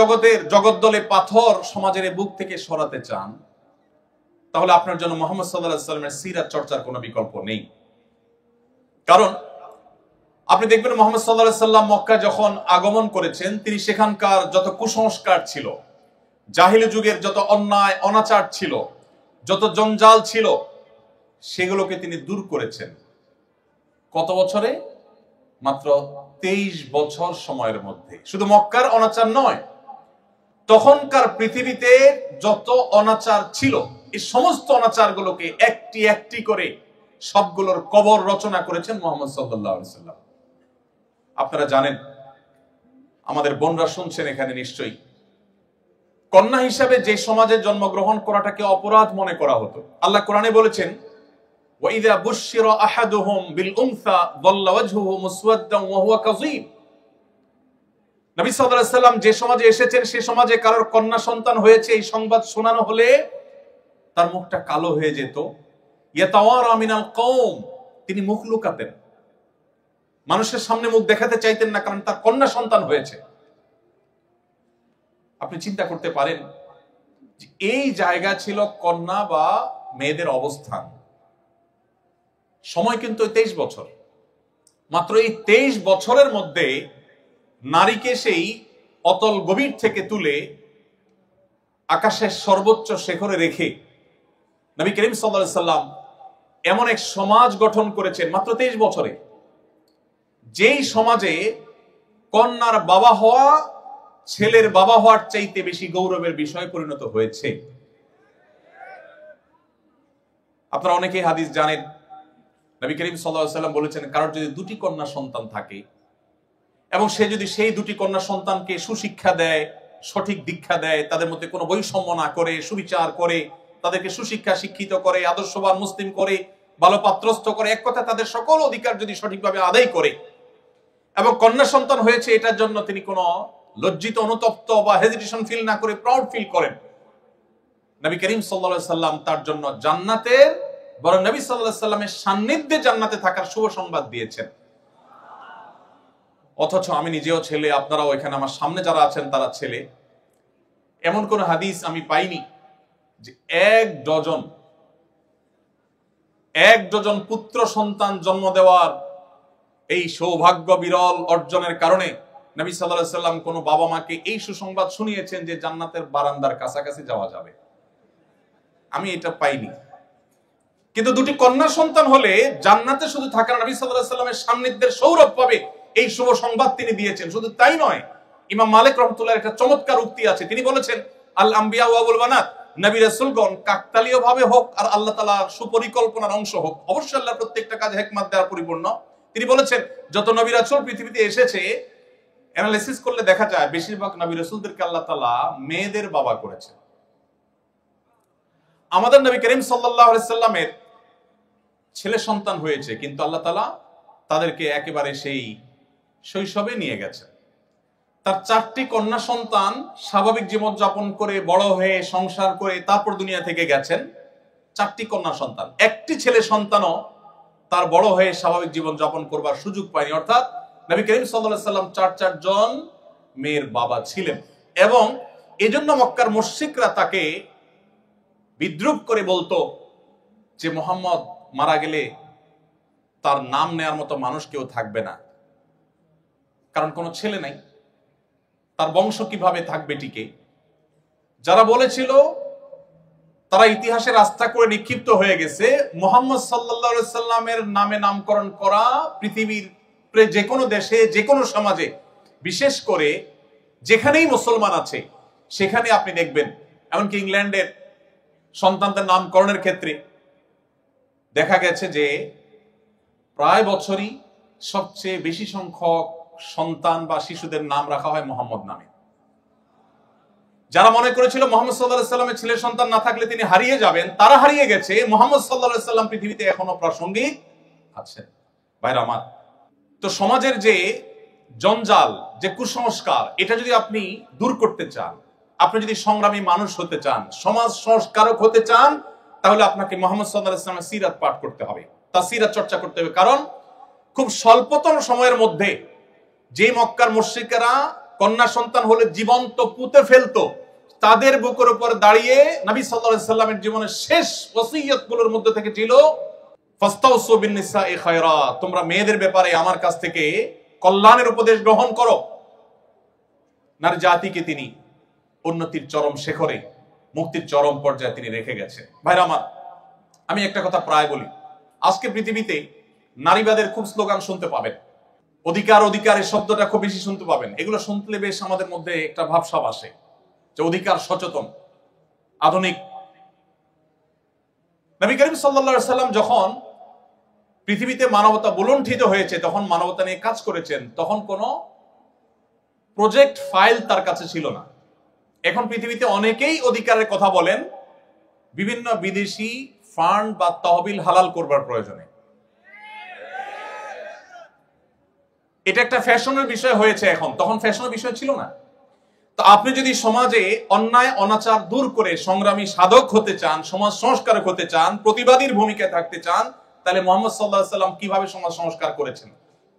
জগদ্দলে পাথর সমাজের বুক থেকে সরাতে চান, তাহলে আপনার জন্য মুহাম্মদ সাল্লাল্লাহু আলাইহি সাল্লামের সিরাত চর্চার কোনো বিকল্প নেই। কারণ আপনি দেখবেন মুহাম্মদ সাল্লাল্লাহু আলাইহি সাল্লাম মক্কা যখন আগমন করেছেন, তিনি সেখানকার যত কুসংস্কার ছিল, জাহিলি যুগের যত অন্যায় অনাচার ছিল, যত জঞ্জাল ছিল, সেগুলোকে তিনি দূর করেছেন। কত বছরে? মাত্র 23 বছর সময়ের মধ্যে। শুধু মক্কার অনাচার নয়, তখনকার পৃথিবীতে যত অনাচার ছিল, এই সমস্ত অনাচারগুলোকে একটি একটি করে সবগুলোর কবর রচনা করেছেন মুহাম্মদ সাল্লাল্লাহু আলাইহি সাল্লাম। আপনারা জানেন, আমাদের বোনরা শুনছেন এখানে নিশ্চয়ই, কন্যা হিসাবে যে সমাজে জন্মগ্রহণ করাটাকে অপরাধ মনে করা হতো। আল্লাহ কোরআনে বলেছেন, وَإِذَا بُشِّرَ أَحَدُهُمْ بِالْأُنثَى ظَلَّ وَجْهُهُ مُسْوَدًّا وَهُوَ كَظِيمٌ। নবী সাল্লাল্লাহু আলাইহি সাল্লাম যে সমাজে এসেছেন, সে সমাজে কারোর কন্যা সন্তান হয়েছে এই সংবাদ শোনানো হলে তার মুখটা কালো হয়ে যেত। ইয়াতাওয়ারা মিনাল কওম, তিনি মুখ লুকাতেন, মানুষের সামনে মুখ দেখাতে চাইতেন না, কারণ তার কন্যা সন্তান হয়েছে। আপনি চিন্তা করতে পারেন যে এই জায়গা ছিল কন্যা বা মেয়েদের অবস্থান। সময় কিন্তু 23 বছর। মাত্র এই 23 বছরের মধ্যে নারীকে সেই অতল গভীর থেকে তুলে আকাশের সর্বোচ্চ শিখরে রেখে নবী করিম সাল্লাল্লাহু আলাইহি সাল্লাম এমন এক সমাজ গঠন করেছেন মাত্র 23 বছরে, যেই সমাজে কন্যার বাবা হওয়া ছেলের বাবা হওয়ার চাইতে বেশি গৌরবের বিষয় পরিণত হয়েছে। আপনারা অনেকেই হাদিস জানেন, নবী করিম সাল্লাল্লাহু আলাইহি সাল্লাম বলেছেন, কারোর যদি দুটি কন্যা সন্তান থাকে এবং সে যদি সেই দুটি কন্যা সন্তানকে সুশিক্ষা দেয়, সঠিক দীক্ষা দেয়, তাদের মধ্যে কোনো বৈষম্য না করে, সুবিচার করে, তাদেরকে সুশিক্ষা শিক্ষিত করে, আদর্শবান মুসলিম করে, ভালো পাত্রস্থ করে, এক কথা তাদের সকল অধিকার যদি সঠিকভাবে আদায় করে এবং কন্যা সন্তান হয়েছে এটার জন্য তিনি কোনো লজ্জিত, অনুতপ্ত বা হেজিটেশন ফিল না করে প্রাউড ফিল করেন, নবী করিম সাল্লাল্লাহু আলাইহি সাল্লাম তার জন্য জান্নাতের, বরং নবী সাল্লাল্লাহু আলাইহি সাল্লামের সান্নিধ্যে জান্নাতে থাকার শুভ সংবাদ দিয়েছেন। অথচ আমি নিজেও ছেলে, আপনারাও এখানে আমার সামনে যারা আছেন তারা ছেলে। এমন কোন হাদিস আমি পাইনি যে এক ডজন পুত্র সন্তান জন্ম দেওয়ার এই সৌভাগ্য বিরল অর্জনের কারণে নবী সাল্লাল্লাহু আলাইহি সাল্লাম কোন বাবা মাকে এই সুসংবাদ শুনিয়েছেন যে জান্নাতের বারান্দার কাছাকাছি যাওয়া যাবে। আমি এটা পাইনি। কিন্তু দুটি কন্যা সন্তান হলে জান্নাতে শুধু থাকা নবী সাল্লাল্লাহু আলাইহি সাল্লামের সান্নিধ্যের সৌরভ পাবে, এই শুভ সংবাদ তিনি দিয়েছেন। শুধু তাই নয়, ইমাম মালিক রাহমাতুল্লাহর একটা চমৎকার উক্তি আছে। তিনি বলেছেন, আল আম্বিয়া ওয়া আবুল বানাত, নবী রাসূলগণ কাকতালীয় ভাবে হোক আর আল্লাহ তাআলার সুপরিকল্পনার অংশ হোক, অবশ্যই আল্লাহর প্রত্যেকটা কাজ হিকমত দ্বারা পরিপূর্ণ। তিনি বলেছেন, যত নবী রাসূল পৃথিবীতে এসেছে, অ্যানালাইসিস করলে দেখা যায় বেশিরভাগ নবী রাসূলদেরকে আল্লাহ তাআলা মেয়েদের বাবা করেছে। আমাদের নবী করিম সাল্লাল্লাহু আলাইহি সাল্লামের ছেলে সন্তান হয়েছে, কিন্তু আল্লাহ তাআলা তাদেরকে একেবারে সেই শৈশবে নিয়ে গেছে। তার 4টি কন্যা সন্তান স্বাভাবিক জীবন যাপন করে বড় হয়ে সংসার করে তারপর দুনিয়া থেকে গেছেন। 4টি কন্যা সন্তান, একটি ছেলে সন্তানও তার বড় হয়ে স্বাভাবিক জীবন যাপন করবার সুযোগ পায়নি। অর্থাৎ নবী করিম সাল্লাল্লাহু আলাইহি সাল্লাম 4 জন মেয়ের বাবা ছিলেন, এবং এজন্য মক্কার মুশরিকরা তাকে বিদ্রুপ করে বলতো যে মুহাম্মদ মারা গেলে তার নাম নেয়ার মতো মানুষ কেউ থাকবে না, কারণ কোনো ছেলে নাই, তার বংশ কিভাবে থাকবে টিকে। যারা বলেছিল তারা ইতিহাসের আস্থা করে নিক্ষিপ্ত হয়ে গেছে। মুহাম্মদ সাল্লাল্লাহু আলাইহি সাল্লামের নামে নামকরণ করা পৃথিবীর যে কোনো দেশে, যে কোনো সমাজে, বিশেষ করে যেখানেই মুসলমান আছে সেখানে আপনি দেখবেন, এমনকি ইংল্যান্ডের সন্তানদের নামকরণের ক্ষেত্রে দেখা গেছে যে প্রায় বছরই সবচেয়ে বেশি সংখ্যক সন্তান বা শিশুদের নাম রাখা হয় মোহাম্মদ নামে। যারা মনে করেছিল মুহাম্মদ সাল্লাল্লাহু আলাইহি সাল্লামের ছেলে সন্তান না থাকলে তিনি হারিয়ে যাবেন, তারা হারিয়ে গেছে। মুহাম্মদ সাল্লাল্লাহু আলাইহি সাল্লাম পৃথিবীতে এখনো প্রাসঙ্গিক আছেন। ভাইরা আমার, তো সমাজের যে জঞ্জাল, যে কুসংস্কার, এটা যদি আপনি দূর করতে চান, আপনি যদি সংগ্রামী মানুষ হতে চান, সমাজ সংস্কারক হতে চান, তাহলে আপনাকে মুহাম্মদ সাল্লাল্লাহু আলাইহি সাল্লামের সিরাত পাঠ করতে হবে, তার সিরাত চর্চা করতে হবে। কারণ খুব স্বল্পতম সময়ের মধ্যে যে মক্কার মুশরিকেরা কন্যা সন্তান হলে জীবন্ত পুঁতে ফেলতো, তাদের বুকের উপর দাঁড়িয়ে নবী সাল্লাল্লাহু আলাইহি সাল্লামের জীবনের শেষ ওসিয়তগুলোর মধ্যে থেকে ছিল ফাস্তাউসু বিন-নিসাই খায়রা, তোমরা মেয়েদের ব্যাপারে আমার কাছ থেকে কল্যাণের উপদেশ গ্রহণ করো। নারী জাতিকে তিনি উন্নতির চরম শিখরে, মুক্তির চরম পর্যায়ে তিনি রেখে গেছে। ভাইরা আমার, আমি একটা কথা প্রায় বলি, আজকে পৃথিবীতে নারীবাদের খুব স্লোগান শুনতে পাবেন, অধিকার অধিকারের শব্দটা খুব বেশি শুনতে পাবেন। এগুলো শুনলে বেশ আমাদের মধ্যে একটা ভাবসাব আসে যে অধিকার সচেতন, আধুনিক। নবী করিম সাল্লাল্লাহু আলাইহি সাল্লাম যখন পৃথিবীতে মানবতা বুলুণ্ঠিত হয়েছে, তখন মানবতা নিয়ে কাজ করেছেন, তখন কোনো প্রজেক্ট ফাইল তার কাছে ছিল না। এখন পৃথিবীতে অনেকেই অধিকারের কথা বলেন বিভিন্ন বিদেশি ফান্ড বা তহবিল হালাল করবার প্রয়োজনে। এটা একটা ফ্যাশনের বিষয় হয়েছে এখন, তখন ফ্যাশনের বিষয় ছিল না। তো আপনি যদি সমাজে অন্যায় অনাচার দূর করে সংগ্রামী সাধক হতে চান, সমাজ সংস্কারক হতে চান, প্রতিবাদীর ভূমিকায় থাকতে চান, তাহলে মুহাম্মদ সাল্লাল্লাহু আলাইহি সাল্লাম কিভাবে সমাজ সংস্কার করেছেন,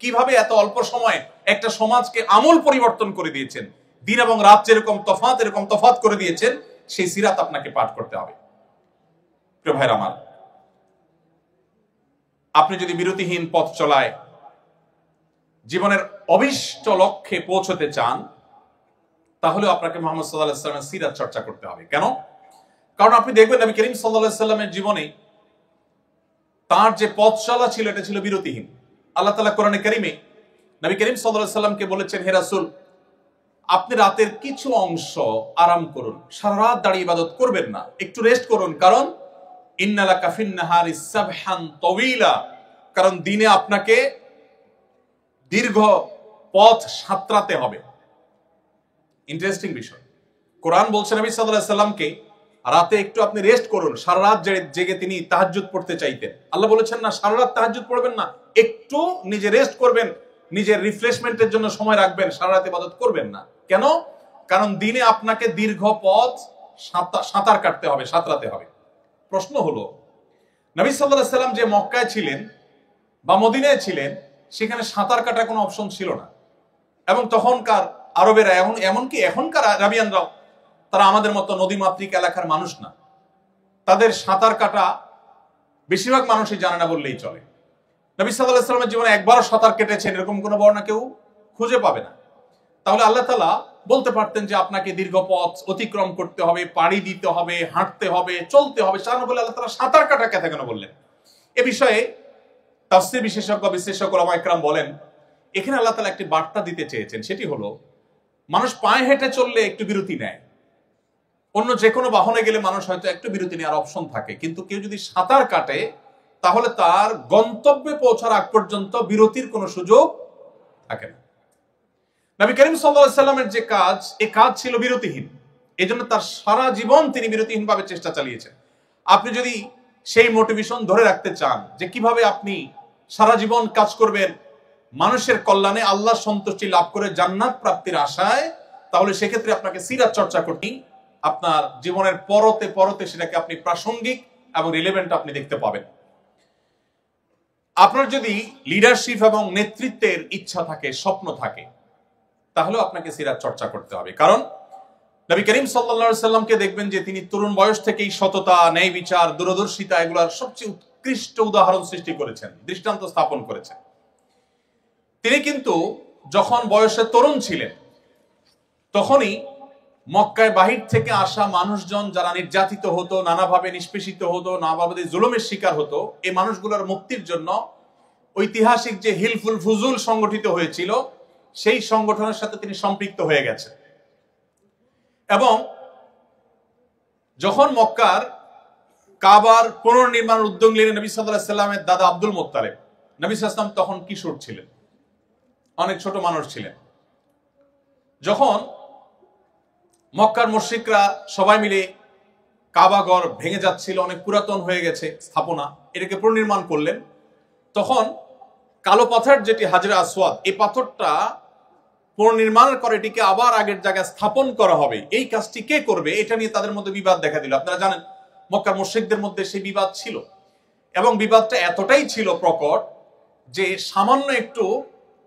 কিভাবে এত অল্প সময়ে একটা সমাজকে আমূল পরিবর্তন করে দিয়েছেন, দিন এবং রাত যেরকম তফাৎ এরকম তফাৎ করে দিয়েছেন, সেই সিরাত আপনাকে পাঠ করতে হবে। প্রিয় ভাইরা আমার, আপনি যদি বিরতিহীন পথ চলায় জীবনের অভিষ্ট লক্ষ্যে পৌঁছতে চান, তাহলে আপনাকে মুহাম্মদ সাল্লাল্লাহু আলাইহি সাল্লামের সিরাত চর্চা করতে হবে। কেন? কারণ আপনি দেখবেন নবী করিম সাল্লাল্লাহু আলাইহি সাল্লামের জীবনে তার যে পথ চলা ছিল, এটা ছিল বিরতিহীন। আল্লাহ তাআলা কোরআনে কারীমে নবী করিম সাল্লাল্লাহু আলাইহি সাল্লামকে বলেছেন, হে রাসূল, আপনি রাতের কিছু অংশ আরাম করুন, সারা রাত দাঁড়িয়ে ইবাদত করবেন না, একটু রেস্ট করুন। কারণ ইন্না লাকা ফিন নাহারি সাবহান তাওয়িলা, কারণ দিনে আপনাকে দীর্ঘ পথ সাঁতরাতে হবে। ইন্টারেস্টিং বিষয়, কোরআন বলছে নবী সাল্লাল্লাহু আলাইহি সাল্লামকে রাতে একটু আপনি রেস্ট করুন। সারা রাত জেগে তিনি তাহাজ্জুদ পড়তে চাইতেন। আল্লাহ বলেছেন না সারা রাত তাহাজ্জুদ পড়বেন না, একটু নিজে রেস্ট করবেন, নিজের রিফ্রেশমেন্টের জন্য সময় রাখবেন, সারা রাত ইবাদত করবেন না। কেন? কারণ দিনে আপনাকে দীর্ঘ পথ সাঁতার কাটতে হবে, সাঁতরাতে হবে। প্রশ্ন হলো, নবী সাল্লাল্লাহু আলাইহি সাল্লাম যে মক্কায় ছিলেন বা মদিনায় ছিলেন, সেখানে সাঁতার কাটার কোনো অপশন ছিল না। এবং তখনকার আরবেরা, এমনকি এখনকার আরাবিয়ানরাও, তারা আমাদের মতো নদীমাতৃক এলাকার মানুষ না। তাদের সাঁতার কাটা বেশিরভাগ মানুষই জানে না বললেই চলে। নবী সাল্লাল্লাহু আলাইহি সাল্লামের জীবনে একবারও সাঁতার কেটেছেন এরকম কোনো বর্ণনা কেউ খুঁজে পাবে না। তাহলে আল্লাহ তাআলা বলতে পারতেন যে আপনাকে দীর্ঘ পথ অতিক্রম করতে হবে, পাড়ি দিতে হবে, হাঁটতে হবে, চলতে হবে, তা না বলে আল্লাহ তাআলা সাঁতার কাটা কথা কেন বললেন? এ বিষয়ে তাফসীর বিশেষজ্ঞ বিশ্লেষক ওলামা ইকরাম বলেন, এখানে আল্লাহ তাআলা একটি বার্তা দিতে চেয়েছেন। সেটি হলো, মানুষ পায়ে হেঁটে চললে একটু বিরতি নেয়, অন্য যে কোনো বাহনে গেলে মানুষ হয়তো একটু বিরতি নেওয়ার অপশন থাকে, কিন্তু কেউ যদি সাঁতার কাটে তাহলে তার গন্তব্যে পৌঁছার আগ পর্যন্ত বিরতির কোনো সুযোগ থাকে না। নবী করিম সাল্লাল্লাহু আলাইহি সাল্লামের যে কাজ, এই কাজ ছিল বিরতিহীন। এজন্য তার সারা জীবন তিনি বিরতিহীনভাবে চেষ্টা চালিয়েছেন। আপনি যদি সেই মোটিভেশন ধরে রাখতে চান যে কিভাবে আপনি সারা জীবন কাজ করবেন মানুষের কল্যাণে, আল্লাহ সন্তুষ্টি লাভ করে জান্নাত প্রাপ্তির আশায়, তাহলে সেক্ষেত্রে আপনাকে সিরাত চর্চা করতেই আপনার জীবনের পরতে পরতে সেটাকে আপনি প্রাসঙ্গিক এবং রিলেভেন্ট আপনি দেখতে পাবেন। আপনার যদি লিডারশিপ এবং নেতৃত্বের ইচ্ছা থাকে, স্বপ্ন থাকে, তাহলে আপনাকে সিরাত চর্চা করতে হবে। কারণ নবী করিম সাল্লাল্লাহু আলাইহি সাল্লামকে দেখবেন যে তিনি তরুণ বয়স থেকেই সততা, ন্যায় বিচার, দূরদর্শিতা এগুলোর সবচেয়ে উৎকৃষ্ট উদাহরণ সৃষ্টি করেছেন, দৃষ্টান্ত স্থাপন করেছেন। তিনি কিন্তু যখন বয়সে তরুণ ছিলেন তখনই মক্কায় বাহির থেকে আসা মানুষজন যারা নির্যাতিত হতো, নানাভাবে নিষ্পেষিত হতো, নানাভাবে জুলুমের শিকার হতো, এই মানুষগুলোর মুক্তির জন্য ঐতিহাসিক যে হিলফুল ফুজুল সংগঠিত হয়েছিল সেই সংগঠনের সাথে তিনি সম্পৃক্ত হয়ে গেছেন। এবং যখন মক্কার কাবার পুনর্নির্মাণের উদ্যোগ নিলেন নবী সাল্লাল্লাহু আলাইহি সাল্লামের দাদা আব্দুল মুত্তালিব, নবী সাল্লাল্লাহু আলাইহি সাল্লাম তখন কিশোর ছিলেন, অনেক ছোট মানুষ ছিলেন। যখন মক্কার মুশরিকরা সবাই মিলে কাবাঘর ভেঙে যাচ্ছিল, অনেক পুরাতন হয়ে গেছে স্থাপনা, এটাকে পুনর্নির্মাণ করলেন, তখন কালো পাথর যেটি হাজরে আসওয়াদ, এই পাথরটা পুনর্নির্মাণের করে এটিকে আবার আগের জায়গায় স্থাপন করা হবে, এই কাজটি কে করবে, এটা নিয়ে তাদের মধ্যে বিবাদ দেখা দিল। আপনারা জানেন মক্কার মুশরিকদের মধ্যে সেই বিবাদ ছিল, এবং বিবাদটা এতটাই ছিল প্রকট যে সামান্য একটু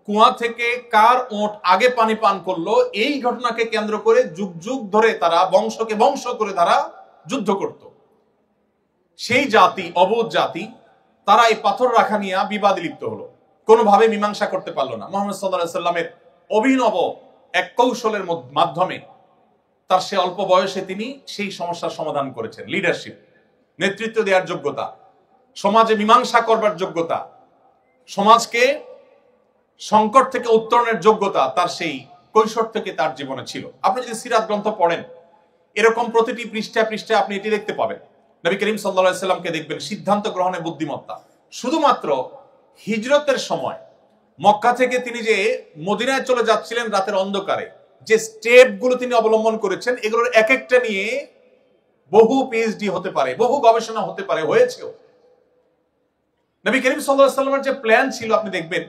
কুয়া থেকে কার ওঁট আগে পানি পান করলো, এই ঘটনাকে কেন্দ্র করে যুগ যুগ ধরে তারা বংশকে বংশ করে তারা যুদ্ধ করত। সেই জাতি, অবোধ জাতি, তারা এই পাথর রাখা নিয়ে বিবাদে লিপ্ত হলো, কোনোভাবে মীমাংসা করতে পারলো না। মুহাম্মদ সাল্লাল্লাহু আলাইহি সাল্লামের অভিনব এক কৌশলের মাধ্যমে তার সে অল্প বয়সে তিনি সেই সমস্যার সমাধান করেছেন। লিডারশিপ, নেতৃত্ব দেওয়ার যোগ্যতা, সমাজে মীমাংসা করবার যোগ্যতা, সমাজকে সংকট থেকে উত্তরণের যোগ্যতা তার সেই কৈশোর থেকে তার জীবনে ছিল। আপনি যদি সিরাত গ্রন্থ পড়েন, এরকম প্রতিটি পৃষ্ঠায় পৃষ্ঠায় আপনি এটি দেখতে পাবেন। নবী করিম সাল্লাল্লাহু আলাইহি সাল্লামকে দেখবেন সিদ্ধান্ত গ্রহণে বুদ্ধিমত্তা। শুধুমাত্র হিজরতের সময় মক্কা থেকে তিনি যে মদিনায় চলে যাচ্ছিলেন রাতের অন্ধকারে, যে স্টেপগুলো তিনি অবলম্বন করেছেন, এগুলোর এক একটা নিয়ে বহু পিএইচডি হতে পারে, বহু গবেষণা হতে পারে, হয়েছেও। নবী করিম সাল্লাল্লাহু আলাইহি সাল্লামের যে প্ল্যান ছিল, আপনি দেখবেন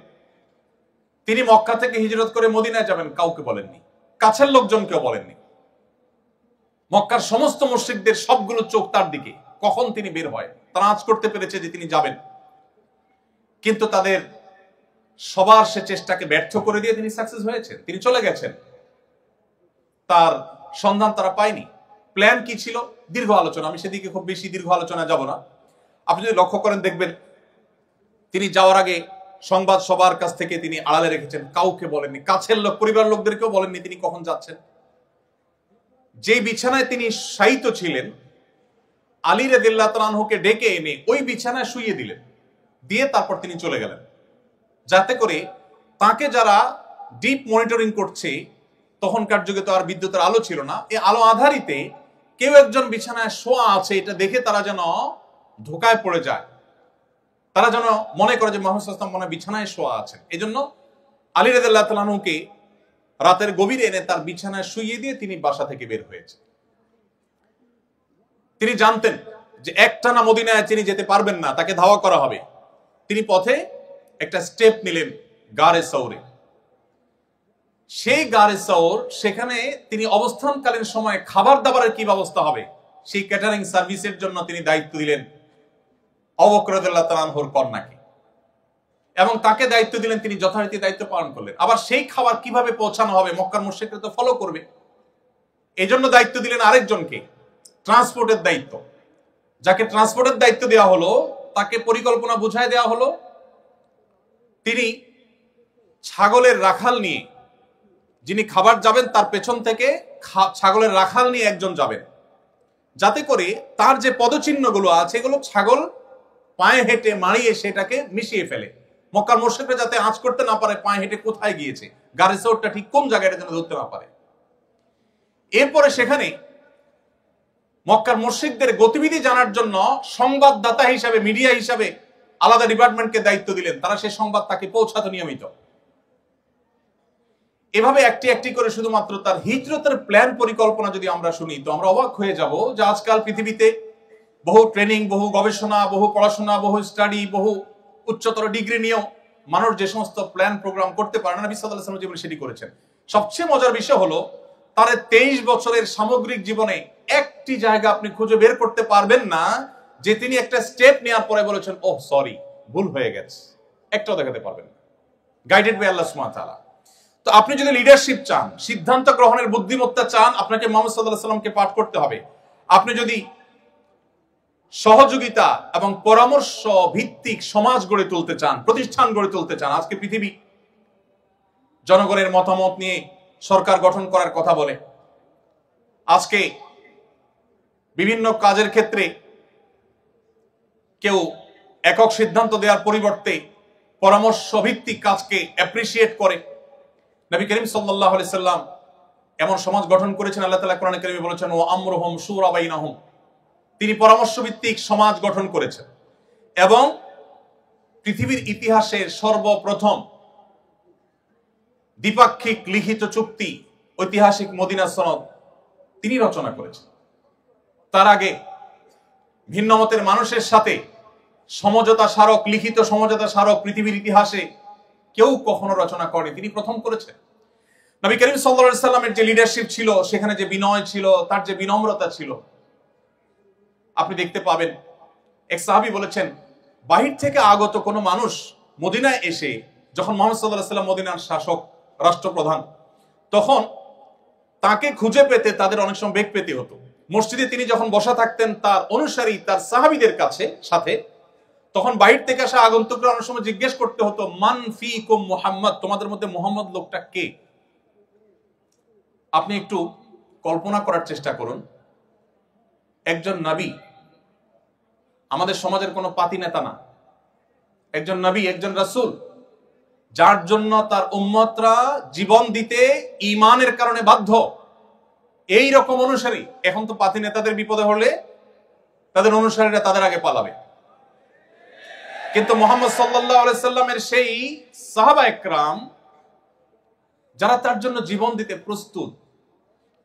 তিনি মক্কা থেকে হিজরত করে মদিনায় যাবেন, কাউকে বলেননি, কাছের লোকজনকেও বলেননি। মক্কার সমস্ত মুশরিকদের সবগুলো চোখ তার দিকে, কখন তিনি বের হয়। তারা আঁচ করতে পেরেছে যে তিনি যাবেন, কিন্তু তাদের সবার সে চেষ্টাকে ব্যর্থ করে দিয়ে তিনি সাকসেস হয়েছেন, তিনি চলে গেছেন। তার সন্ধান তারা পায়নি। প্ল্যান কি ছিল? দীর্ঘ আলোচনা, আমি সেদিকে খুব বেশি দীর্ঘ আলোচনা যাব না। আপনি যদি লক্ষ্য করেন দেখবেন তিনি যাওয়ার আগে সংবাদ সবার কাছ থেকে তিনি আড়ালে রেখেছেন, কাউকে বলেননি, কাছের লোক, পরিবার লোকদেরকেও বলেননি তিনি কখন যাচ্ছেন। যে বিছানায় তিনি শায়িত ছিলেন, আলী রাদিয়াল্লাহু তাআলা আনহুকে ডেকে এনে ওই বিছানায় শুইয়ে দিলেন, দিয়ে তারপর তিনি চলে গেলেন, যাতে করে তাকে যারা ডিপ মনিটরিং করছে, তখনকার যুগে তো আর বিদ্যুতের আলো ছিল না, এই আলো আধারিতে কেউ একজন বিছানায় শোয়া আছে এটা দেখে তারা যেন ধোকায় পড়ে যায়, তারা যেন মনে করে যে মুহাম্মদ সাল্লাল্লাহু আলাইহি ওয়াসাল্লাম মনে বিছানায় শোয়া আছেন। এই জন্য আলী রাদিয়াল্লাহু তাআলা আনহুকে রাতের গভীরে এনে তার বিছানায় শুইয়ে দিয়ে তিনি বাসা থেকে বের হয়েছে। তিনি জানতেন যে একটানা মদিনায় তিনি যেতে পারবেন না, তাকে ধাওয়া করা হবে। তিনি পথে একটা স্টেপ নিলেন গারে সৌরে। সেই গারে সৌর, সেখানে তিনি অবস্থানকালীন সময়ে খাবার দাবারের কি ব্যবস্থা হবে সেই ক্যাটারিং সার্ভিসের জন্য তিনি দায়িত্ব দিলেন আবু বকর রাদিয়াল্লাহু তাআলা আনহুর কন্যাকে, এবং তাকে দায়িত্ব দিলেন, তিনি যথারীতি দায়িত্ব পালন করলেন। আবার সেই খাবার কিভাবে পৌঁছানো হবে, মক্কার মুশরিকরা তো ফলো করবে, এই জন্য দায়িত্ব দিলেন আরেকজনকে, ট্রান্সপোর্টের দায়িত্ব। যাকে ট্রান্সপোর্টের দায়িত্ব দেওয়া হলো তাকে পরিকল্পনা বুঝায় দেওয়া হলো, তিনি ছাগলের রাখাল নিয়ে, যিনি খাবার যাবেন তার পেছন থেকে ছাগলের রাখাল নিয়ে একজন যাবেন, যাতে করে তার যে পদচিহ্নগুলো আছে এগুলো ছাগল পায়ে হেঁটে মারিয়ে সেটাকে মিশিয়ে ফেলে, মক্কার মুশরিকরা যাতে আঁচ করতে না পারে পায়ে হেঁটে কোথায় গিয়েছে, গারে সৌরটা ঠিক কোন জায়গাটা যেন ধরতে না পারে। এরপরে সেখানে মক্কার মুশরিকদের গতিবিধি জানার জন্য সংবাদদাতা হিসাবে, মিডিয়া হিসাবে আলাদা ডিপার্টমেন্টকে দায়িত্ব দিলেন, তারা সেই সংবাদ তাকে পৌঁছাতে নিয়মিত। এভাবে একটি একটি করে শুধুমাত্র তার হিজরতের প্ল্যান পরিকল্পনা যদি আমরা শুনি তো আমরা অবাক হয়ে যাব যে আজকাল পৃথিবীতে বহু ট্রেনিং, বহু গবেষণা, বহু পড়াশোনা, বহু স্টাডি, বহু উচ্চতর ডিগ্রি নিয়েও মানুষ যে সমস্ত প্ল্যান প্রোগ্রাম করতে পারে না, নবী সাল্লাল্লাহু আলাইহি ওয়াসাল্লাম জীবনে সেটি করেছেন। সবচেয়ে মজার বিষয় হলো তার 23 বছরের সামগ্রিক জীবনে একটি জায়গা আপনি খুঁজে বের করতে পারবেন না যে তিনি একটা স্টেপ নেওয়ার পরে বলেছেন ওহ সরি ভুল হয়ে গেছে, একটাও দেখাতে পারবেন না। গাইডেড বাই আল্লাহ সুবহানাহু ওয়া তাআলা। তো আপনি যদি লিডারশিপ চান, সিদ্ধান্ত গ্রহণের বুদ্ধিমত্তা চান, আপনাকে মুহাম্মদ সাল্লাল্লাহু আলাইহি ওয়াসাল্লামকে পাঠ করতে হবে। আপনি যদি সহযোগিতা এবং পরামর্শ ভিত্তিক সমাজ গড়ে তুলতে চান, প্রতিষ্ঠান গড়ে তুলতে চান, আজকে পৃথিবী জনগণের মতামত নিয়ে সরকার গঠন করার কথা বলে। আজকে বিভিন্ন কাজের ক্ষেত্রে কেউ একক সিদ্ধান্ত দেওয়ার পরিবর্তে পরামর্শ ভিত্তিক কাজকে অ্যাপ্রিসিয়েট করে। নবী করিম সাল্লাল্লাহু আলাইহি সাল্লাম এমন সমাজ গঠন করেছেন। আল্লাহ তাআলা কোরআনে কারিমে বলেছেন ওয়া আমরুহুম শুরা বাইনাহুম, তিনি পরামর্শ ভিত্তিক সমাজ গঠন করেছেন। এবং পৃথিবীর ইতিহাসের সর্বপ্রথম দ্বিপাক্ষিক লিখিত চুক্তি ঐতিহাসিক মদিনা সনদ তিনি রচনা করেছেন। তার আগে ভিন্ন মতের মানুষের সাথে সমঝোতা স্মারক, লিখিত সমঝোতা স্মারক পৃথিবীর ইতিহাসে কেউ কখনো রচনা করেনি, তিনি প্রথম করেছেন। নবী করিম সাল্লাল্লাহু আলাইহি সাল্লামের যে লিডারশিপ ছিল, সেখানে যে বিনয় ছিল, তার যে বিনম্রতা ছিল, আপনি দেখতে পাবেন। এক সাহাবী বলেছেন বাহির থেকে আগত কোনো মানুষ মদিনায় এসে, যখন মুহাম্মদ সাল্লাল্লাহু আলাইহি সাল্লাম মদিনার শাসক, রাষ্ট্রপ্রধান, তখন তাকে খুঁজে পেতে তাদের অনেক সময় বেগ পেতে হতো। মসজিদে তিনি যখন বসা থাকতেন তার অনুসারী, তার সাহাবীদের সাথে, তখন বাহির থেকে আসা আগন্তুকরা অনেক সময় জিজ্ঞেস করতে হতো মান ফিকুম মুহাম্মদ, তোমাদের মধ্যে মুহাম্মদ লোকটা কে? আপনি একটু কল্পনা করার চেষ্টা করুন, একজন নবী, আমাদের সমাজের কোনো পাতি নেতা না, একজন নবী, একজন রাসূল, যার জন্য তার উম্মতরা জীবন দিতে ঈমানের কারণে বাধ্য, এই রকম অনুসারী। এখন তো পাতি নেতাদের বিপদে হলে তাদের অনুসারীরা তাদের আগে পালাবে, কিন্তু মুহাম্মদ সাল্লাল্লাহু আলাইহি সাল্লামের সেই সাহাবা একরাম যারা তার জন্য জীবন দিতে প্রস্তুত,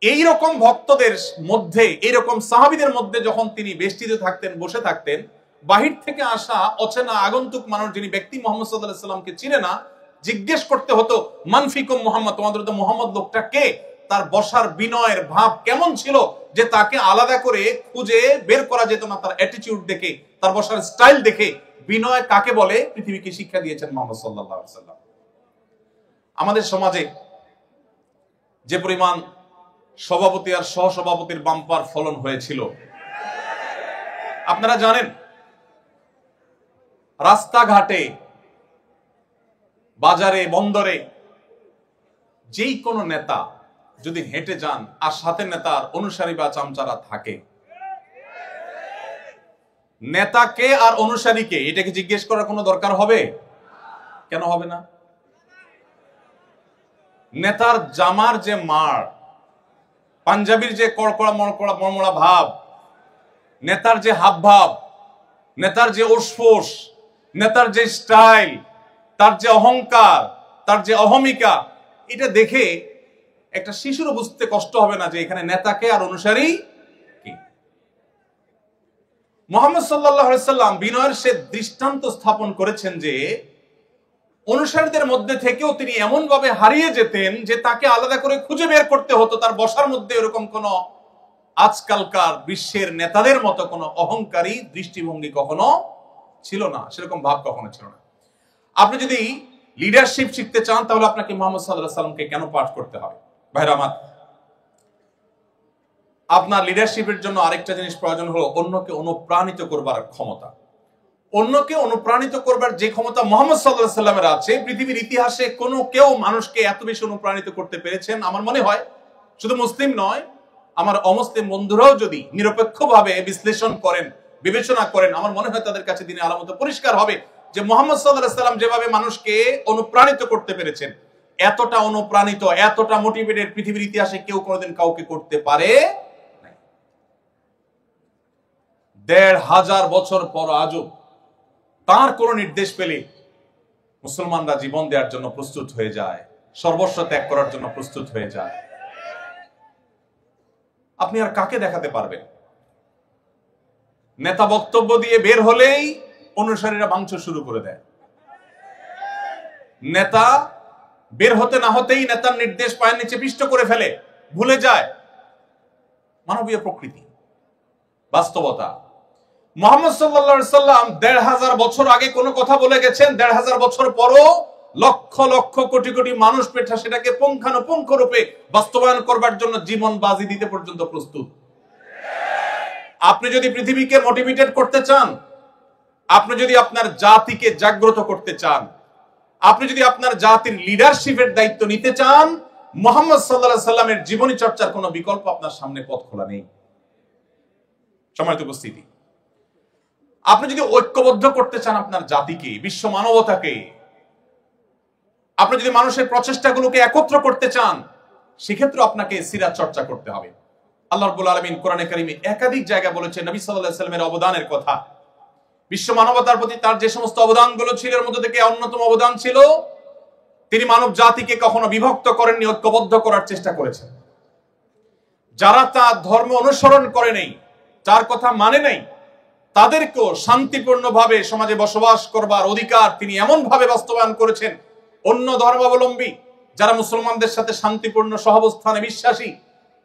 এই রকম ভক্তদের মধ্যে, এই রকম সাহাবীদের মধ্যে যখন তিনি বেষ্টিত থাকতেন, বসে থাকতেন, বাহির থেকে আসা অচেনা আগন্তুক মানুষ, যিনি ব্যক্তি মুহাম্মদ সাল্লাল্লাহু আলাইহি সাল্লামকে চিনে না, জিজ্ঞেস করতে হতো মান ফিকুম মুহাম্মদ, তোমাদের তো মুহাম্মদ লোকটা কে? তার বসার বিনয়ের ভাব কেমন ছিল যে তাকে আলাদা করে খুঁজে বের করা যেত না। তার অ্যাটিটিউড দেখে, তার বসার স্টাইল দেখে বিনয় কাকে বলে পৃথিবীকে শিক্ষা দিয়েছেন মুহাম্মদ সাল্লাল্লাহু আলাইহি সাল্লাম। আমাদের সমাজে যে পরিমাণ সভাপতি আর সহসভাপতির বাম্পার ফলন হয়েছিল আপনারা জানেন। রাস্তাঘাটে, বাজারে, বন্দরে যেই কোনো নেতা যদি হেঁটে যান আর সাথে নেতার অনুসারী বা চামচারা থাকে, নেতাকে আর অনুসারীকে এটাকে জিজ্ঞেস করার কোনো দরকার হবে? কেন হবে না? নেতার জামার যে মার, পাঞ্জাবির যে কড়কড়া মড়কড়া মড়মড়া ভাব, নেতার যে হাব ভাব, নেতার যে ওসফোস, নেতার যে স্টাইল, তার যে অহংকার, তার যে অহমিকা, এটা দেখে একটা শিশুরও বুঝতে কষ্ট হবে না যে এখানে নেতাকে আর অনুসারী কি। মুহাম্মদ সাল্লাল্লাহু আলাইহি সাল্লাম বিনয়ের সে দৃষ্টান্ত স্থাপন করেছেন যে অনুসারীদের মধ্যে থেকেও তিনি এমন ভাবে হারিয়ে যেতেন যে তাকে আলাদা করে খুঁজে বের করতে হতো। তার বসার মধ্যে এরকম কোন আজকালকার বিশ্বের নেতাদের মতো কোন অহংকারী দৃষ্টিভঙ্গি কখনো ছিল না, সেরকম ভাব কখনো ছিল না। আপনি যদি লিডারশিপ শিখতে চান তাহলে আপনাকে মুহাম্মদ সাল্লাল্লাহু আলাইহি সাল্লামকে কেন পাঠ করতে হবে? ভাইরা আমার, আপনার লিডারশিপের জন্য আরেকটা জিনিস প্রয়োজন হলো অন্যকে অনুপ্রাণিত করবার ক্ষমতা। অন্যকে অনুপ্রাণিত করবার যে ক্ষমতা মুহাম্মদ সাল্লাল্লাহু আলাইহি সাল্লামের আছে, পৃথিবীর ইতিহাসে কোনো কেউ মানুষকে এত বেশি অনুপ্রাণিত করতে পেরেছেন আমার মনে হয় শুধু মুসলিম নয়, আমার অমুসলিম বন্ধুরাও যদি নিরপেক্ষভাবে বিশ্লেষণ করেন, বিবেচনা করেন, আমার মনে হয় তাদের কাছে দিনে আলামত পরিষ্কার হবে যে মুহাম্মদ সাল্লাল্লাহু আলাইহি সাল্লাম যেভাবে মানুষকে অনুপ্রাণিত করতে পেরেছেন, এতটা অনুপ্রাণিত, এতটা মোটিভেটেড পৃথিবীর ইতিহাসে কেউ কোনোদিন কাউকে করতে পারে নাই। ১৫০০ বছর পর আজও তার কোন নির্দেশ পেলে মুসলমানরা জীবন দেওয়ার জন্য প্রস্তুত হয়ে যায়, সর্বস্ব ত্যাগ করার জন্য প্রস্তুত হয়ে যায়। আপনি আর কাকে দেখাতে পারবেন? নেতা বক্তব্য দিয়ে বের হলেই অনুসারীরা ভাঙচুর শুরু করে দেয়। নেতা বের হতে না হতেই নেতার নির্দেশ পায়ের নিচে পিষ্ট করে ফেলে, ভুলে যায় মানবীয় প্রকৃতি, বাস্তবতা। মুহাম্মদ সাল্লাল্লাহু আলাইহি সাল্লাম ১৫০০ বছর আগে কোনো কথা বলে গেছেন, ১৫০০ বছর পরও লক্ষ লক্ষ কোটি কোটি মানুষ পেঠা সেটাকে পুঙ্খানুপুঙ্খ রূপে বাস্তবায়ন করবার জন্য জীবন বাজি দিতে পর্যন্ত প্রস্তুত। আপনি যদি পৃথিবীকে মোটিভেটেড করতে চান, আপনি যদি আপনার জাতিকে জাগ্রত করতে চান, আপনি যদি আপনার জাতির লিডারশিপের দায়িত্ব নিতে চান, মুহাম্মদ সাল্লাল্লাহু আলাইহি সাল্লামের জীবনী চর্চার কোনো বিকল্প আপনার সামনে পথ খোলা নেই। সম্মানিত উপস্থিতি, আপনি যদি ঐক্যবদ্ধ করতে চান আপনার জাতিকে, বিশ্ব মানবতাকে, আপনি যদি মানুষের প্রচেষ্টাগুলোকে একত্র করতে চান, সেক্ষেত্রে আপনাকে সিরাত চর্চা করতে হবে। আল্লাহ রাব্বুল আলামিন কোরআনে কারিমে একাধিক জায়গায় বলেছেন নবী সাল্লাল্লাহু আলাইহি সাল্লামের অবদানের কথা। বিশ্ব মানবতার প্রতি তার যে সমস্ত অবদানগুলো ছিল, এর মধ্যে থেকে অন্যতম অবদান ছিল তিনি মানব জাতিকে কখনো বিভক্ত করেননি, ঐক্যবদ্ধ করার চেষ্টা করেছেন। যারা তার ধর্ম অনুসরণ করে নেই, তার কথা মানে নেই, তাদেরকেও শান্তিপূর্ণভাবে সমাজে বসবাস করবার অধিকার তিনি এমন ভাবে বাস্তবায়ন করেছেন, অন্য ধর্মাবলম্বী যারা মুসলমানদের সাথে শান্তিপূর্ণ সহাবস্থানে বিশ্বাসী,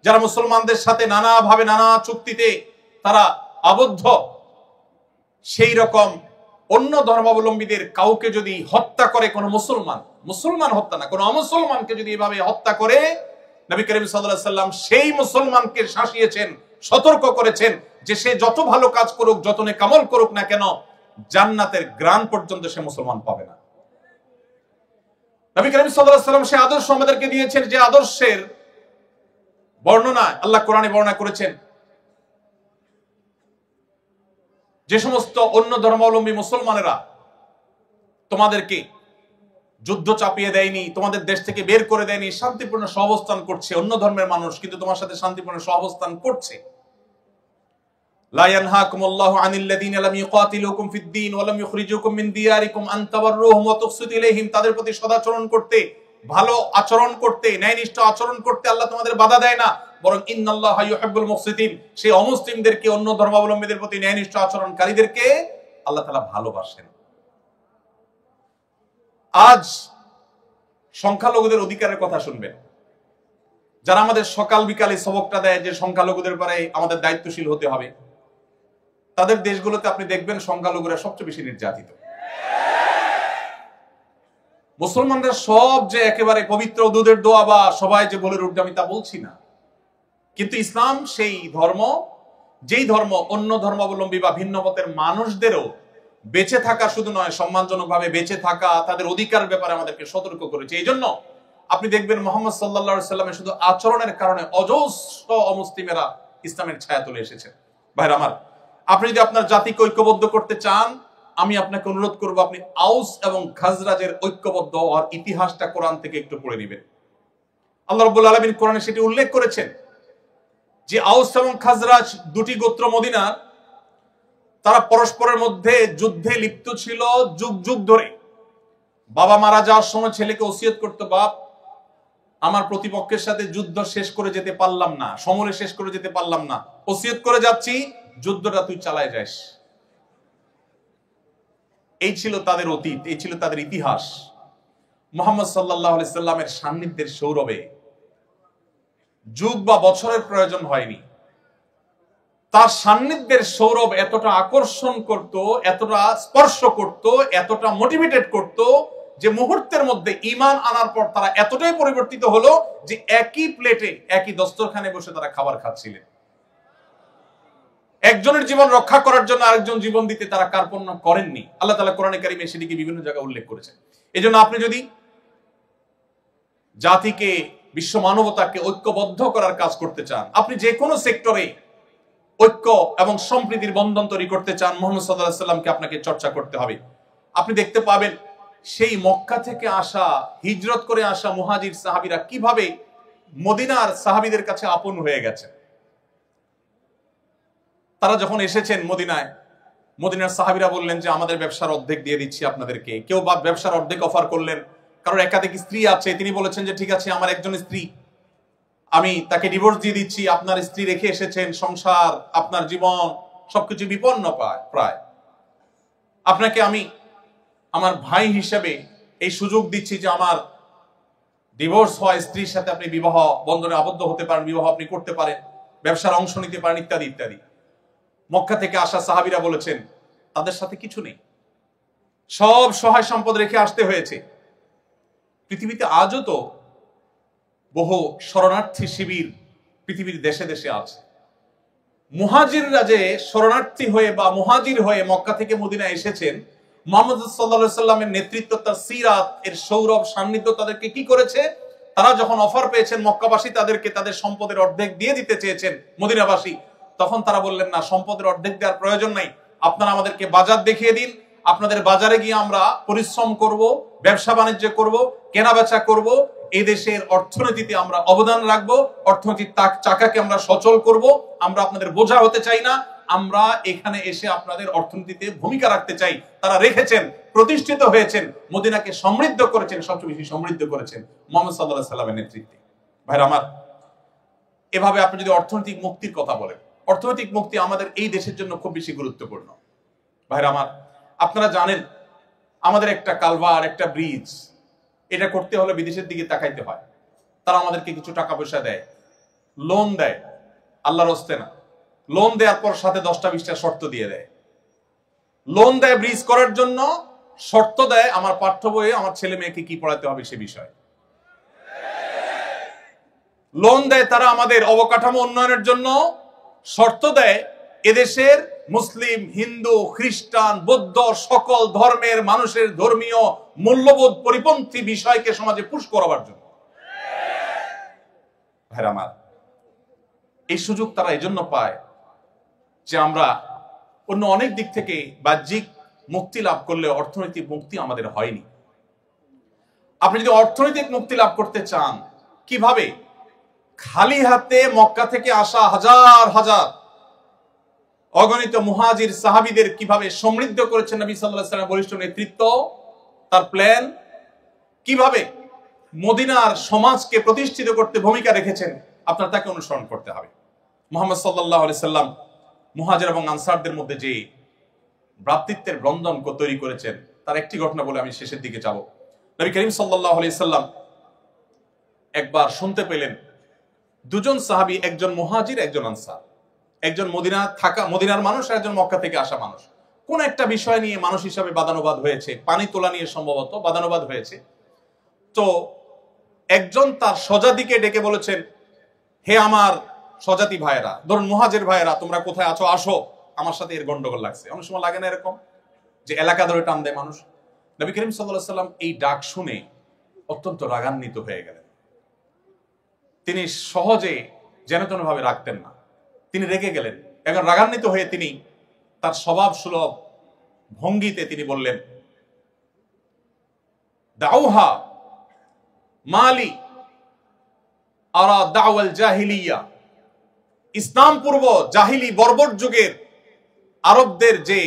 যারা মুসলমানদের সাথে নানাভাবে নানা চুক্তিতে তারা আবদ্ধ, সেই রকম অন্য ধর্মাবলম্বীদের কাউকে যদি হত্যা করে কোনো মুসলমান হত্যা না, কোনো অমুসলমানকে যদি এভাবে হত্যা করে, নবী করিম সাল্লাল্লাহু আলাইহি সাল্লাম সেই মুসলমানকে শাসিয়েছেন, সতর্ক করেছেন যে সে যত ভালো কাজ করুক, যত নেকামল করুক না কেন, জান্নাতের গ্রাণ পর্যন্ত সে মুসলমান পাবে না। নবী করিম সাল্লাল্লাহু আলাইহি সাল্লাম সেই আদর্শ আমাদেরকে দিয়েছেন, যে আদর্শের বর্ণনা আল্লাহ কোরআনে বর্ণনা করেছেন। যে সমস্ত অন্য ধর্মাবলম্বী মুসলমানেরা তোমাদেরকে যুদ্ধ চাপিয়ে দেয়নি, তোমাদের দেশ থেকে বের করে দেয়নি, শান্তিপূর্ণ সহাবস্থান করছে, অন্য ধর্মের মানুষ কিন্তু তোমার সাথে শান্তিপূর্ণ সহাবস্থান করছে। লা ইয়ানহাকুমুল্লাহু আনিল্লাযীনা লাম ইউকাতিলুকুম ফিদ-দীন ওয়া লাম ইখরিজুকুম মিন দিয়ারিকুম আন তাবাররুহুম ওয়া তুকসিতু ইলাইহিম, তাদের প্রতি সদাচরণ করতে, ভালো আচরণ করতে, ন্যায়নিষ্ঠ আচরণ করতে আল্লাহ তোমাদের বাধা দেয় না, বরং ইন্নাল্লাহা ইউহিব্বুল মুকসিতিন, সেই অমুসলিমদেরকে, অন্য ধর্মাবলম্বীদের প্রতি ন্যায়নিষ্ঠ আচরণকারীদেরকে আল্লাহ তাআলা ভালোবাসেন। আজ সংখ্যালঘুদের অধিকারের কথা শুনবেন, যারা আমাদের সকাল বিকালে সবকটা দেয় যে সংখ্যালঘুদের ব্যাপারে আমাদের দায়িত্বশীল হতে হবে, তাদের দেশগুলোতে আপনি দেখবেন সংখ্যালঘুরা সবচেয়ে বেশি নির্যাতিত। মুসলমানরা সব যে একেবারে পবিত্র দুধের দোয়া বা সবাই যে বলে উঠবে আমি তা বলছি না, কিন্তু ইসলাম সেই ধর্ম, যেই ধর্ম অন্য ধর্মাবলম্বী বা ভিন্ন মতের মানুষদেরও বেঁচে থাকা শুধু নয়, সম্মানজনকভাবে বেঁচে থাকা, তাদের অধিকার ব্যাপারে আমাদেরকে সতর্ক করেছে। এই জন্য আপনি দেখবেন মুহাম্মদ সাল্লাল্লাহু আলাইহি সাল্লামের শুধু আচরণের কারণে অজস্র অমুসলিমেরা ইসলামের ছায়া তুলে এসেছে। ভাইরা আমার, আপনি যদি আপনার জাতিকে ঐক্যবদ্ধ করতে চান, আমি আপনাকে অনুরোধ করব আপনি আউস এবং খাজরাজের ঐক্যবদ্ধ হওয়ার ইতিহাসটা কোরআন থেকে একটু পড়ে নেবেন। আল্লাহ রাব্বুল আলামিন কোরআনে সেটি উল্লেখ করেছেন যে আউস এবং খাজরাজ দুটি গোত্র মদিনার, তারা পরস্পরের মধ্যে যুদ্ধে লিপ্ত ছিল যুগ যুগ ধরে। বাবা মারা যাওয়ার সময় ছেলেকে ওসিয়ত করতো, বাপ আমার প্রতিপক্ষের সাথে যুদ্ধ শেষ করে যেতে পারলাম না, সমরে শেষ করে যেতে পারলাম না, ওসিয়ত করে যাচ্ছি যুদ্ধটা তুই চালায় যাস। এই ছিল তাদের অতীত, এই ছিল তাদের ইতিহাস। মুহাম্মদ সাল্লাল্লাহু আলাইহি সাল্লামের সান্নিধ্যের সৌরভে যুগ বা বছরের প্রয়োজন হয়নি, তার সান্নিধ্যের সৌরভ এতটা আকর্ষণ করত, এতটা স্পর্শ করত, এতটা মোটিভেটেড করত যে মুহূর্তের মধ্যে ঈমান আনার পর তারা এতটাই পরিবর্তিত হলো যে একই প্লেটে, একই দস্তরখানে বসে তারা খাবার খাচ্ছিলেন। একজনের জীবন রক্ষা করার জন্য আরেকজন জীবন দিতে তারা কার্পণ্য করেননি। আল্লাহ তাআলা কোরআনে কারিমে সেটিকে বিভিন্ন জায়গায় উল্লেখ করেছেন। এজন্য আপনি যদি জাতিকে, বিশ্ব মানবতাকে ঐক্যবদ্ধ করার কাজ করতে চান, আপনি যে কোনো সেক্টরে ঐক্য এবং সম্প্রীতির বন্ধন তৈরি করতে চান, মুহাম্মদ সাল্লাল্লাহু আলাইহি সাল্লামকে আপনাকে চর্চা করতে হবে। আপনি দেখতে পাবেন সেই মক্কা থেকে আসা, হিজরত করে আসা মুহাজির সাহাবীরা কিভাবে মদিনার সাহাবীদের কাছে আপন হয়ে গেছে। তারা যখন এসেছেন মদিনায়, মদিনার সাহাবীরা বললেন যে আমাদের ব্যবসার অর্ধেক দিয়ে দিচ্ছি আপনাদেরকে। কেউ বা ব্যবসার অর্ধেক অফার করলেন, কারণ একাধিক স্ত্রী আছে, তিনি বলেছেন যে ঠিক আছে আমার একজন স্ত্রী, আমি তাকে ডিভোর্স দিয়ে দিচ্ছি, আপনার স্ত্রী রেখে এসেছেন, সংসার, আপনার জীবন সবকিছু বিপন্ন প্রায়। আপনাকে আমি আমার ভাই হিসেবে এই সুযোগ দিচ্ছি যে আমার ডিভোর্স হওয়া স্ত্রীর সাথে আপনি বিবাহ বন্ধনে আবদ্ধ হতে পারেন, বিবাহ আপনি করতে পারেন, ব্যবসার অংশ নিতে পারেন, ইত্যাদি ইত্যাদি। মক্কা থেকে আসা সাহাবীরা বলেছেন তাদের সাথে কিছু নেই, সব সহায় সম্পদ রেখে আসতে হয়েছে। পৃথিবীতে আজও তো বহু শরণার্থী শিবির পৃথিবীর দেশে দেশে আছে। মুহাজিররা যে শরণার্থী হয়ে বা মুহাজির হয়ে মক্কা থেকে মদিনা এসেছেন, মুহাম্মদ সাল্লাল্লাহু আলাইহি সাল্লামের নেতৃত্ব, তার সিরাত এর সৌরভ সান্নিধ্য তাদেরকে কি করেছে? তারা যখন অফার পেয়েছেন মক্কাবাসী তাদেরকে তাদের সম্পদের অর্ধেক দিয়ে দিতে চেয়েছেন মদিনাবাসী, তখন তারা বললেন না, সম্পদের অর্ধেক দেওয়ার প্রয়োজন নাই, আপনারা আমাদেরকে বাজার দেখিয়ে দিন, আপনাদের বাজারে গিয়ে আমরা পরিশ্রম করব, ব্যবসা বাণিজ্য করব, কেনা বেচা করব, এই দেশের অর্থনীতিতে আমরা অবদান রাখবো, অর্থনীতির চাকাকে আমরা সচল করব, আমরা আপনাদের বোঝা হতে চাই না, আমরা এখানে এসে আপনাদের অর্থনীতিতে ভূমিকা রাখতে চাই। তারা রেখেছেন, প্রতিষ্ঠিত হয়েছেন, মদিনাকে সমৃদ্ধ করেছেন, সবচেয়ে বেশি সমৃদ্ধ করেছেন মুহাম্মদ সাল্লাল্লাহু আলাইহি সাল্লামের নেতৃত্বে। ভাইরা আমার, এভাবে আপনি যদি অর্থনৈতিক মুক্তির কথা বলেন, অর্থনৈতিক মুক্তি আমাদের এই দেশের জন্য খুব বেশি গুরুত্বপূর্ণ। ভাইরা আমার, আপনারা জানেন আমাদের একটা কালভার, একটা ব্রিজ, এটা করতে হলে বিদেশের দিকে তাকাইতে হয়। তারা আমাদেরকে কিছু টাকা পয়সা দেয়, লোন দেয়, আল্লাহর হস্তে না, লোন দেওয়ার পর সাথে 10টা-20টা শর্ত দিয়ে দেয়। লোন দেয় ব্রিজ করার জন্য, শর্ত দেয় আমার পাঠ্য বইয়ে আমার ছেলে মেয়েকে কি পড়াতে হবে সে বিষয়। লোন দেয় তারা আমাদের অবকাঠামো উন্নয়নের জন্য, শর্ত দেয় এদেশের মুসলিম, হিন্দু, খ্রিস্টান, বৌদ্ধ সকল ধর্মের মানুষের ধর্মীয় মূল্যবোধ পরিপন্থী বিষয়কে সমাজে পুশ করাবার জন্য। ভাইরা আমার, এই সুযোগ তারা এজন্য পায় যে আমরা অন্য অনেক দিক থেকে বাহ্যিক মুক্তি লাভ করলে অর্থনৈতিক মুক্তি আমাদের হয়নি। আপনি যদি অর্থনৈতিক মুক্তি লাভ করতে চান, কিভাবে? খালি হাতে মক্কা থেকে আসা হাজার হাজার অগণিত মুহাজির সাহাবীদের কিভাবে সমৃদ্ধ করেছেন নবী সাল্লাল্লাহু আলাইহি ওয়াসাল্লামের বলিষ্ঠ নেতৃত্ব, তার প্ল্যান, কিভাবে মদিনার সমাজকে প্রতিষ্ঠিত করতে ভূমিকা রেখেছেন, আপনার তাকে অনুসরণ করতে হবে। মুহাম্মদ সাল্লাল্লাহু আলাইহি সাল্লাম মুহাজির এবং আনসারদের মধ্যে যে ভ্রাতৃত্বের বন্ধন তৈরি করেছেন, তার একটি ঘটনা বলে আমি শেষের দিকে যাব। নবী করিম সাল্লাল্লাহু আলাইহি সাল্লাম একবার শুনতে পেলেন দুজন সাহাবী, একজন মুহাজির, একজন আনসার, একজন মদিনার মানুষ, একজন মক্কা থেকে আসা মানুষ, কোন একটা বিষয় নিয়ে মানুষ হিসাবে বাদানুবাদ হয়েছে, পানি তোলা নিয়ে সম্ভবত বাদানুবাদ হয়েছে। তো একজন তার স্বজাতিকে ডেকে বলেছেন, হে আমার স্বজাতি ভাইয়েরা, ধরুন মুহাজির ভাইয়েরা, তোমরা কোথায় আছো, আসো, আমার সাথে এর গন্ডগোল লাগছে। অনেক সময় লাগে না এরকম, যে এলাকা ধরে টান দেয় মানুষ। নবী করিম সাল্লাল্লাহু আলাইহি সাল্লাম এই ডাক শুনে অত্যন্ত রাগান্বিত হয়ে গেলেন। তিনি সহজে যেন তেন ভাবে রাখতেন না, তিনি রেগে গেলেন। এখন রাগান্বিত হয়ে তিনি তার স্বভাব সুলভ ভঙ্গিতে তিনি বললেন, দাউহা মালি আরা দাওয়াল জাহিলিয়া, ইসলাম পূর্ব জাহিলি বর্বর যুগের আরবদের যে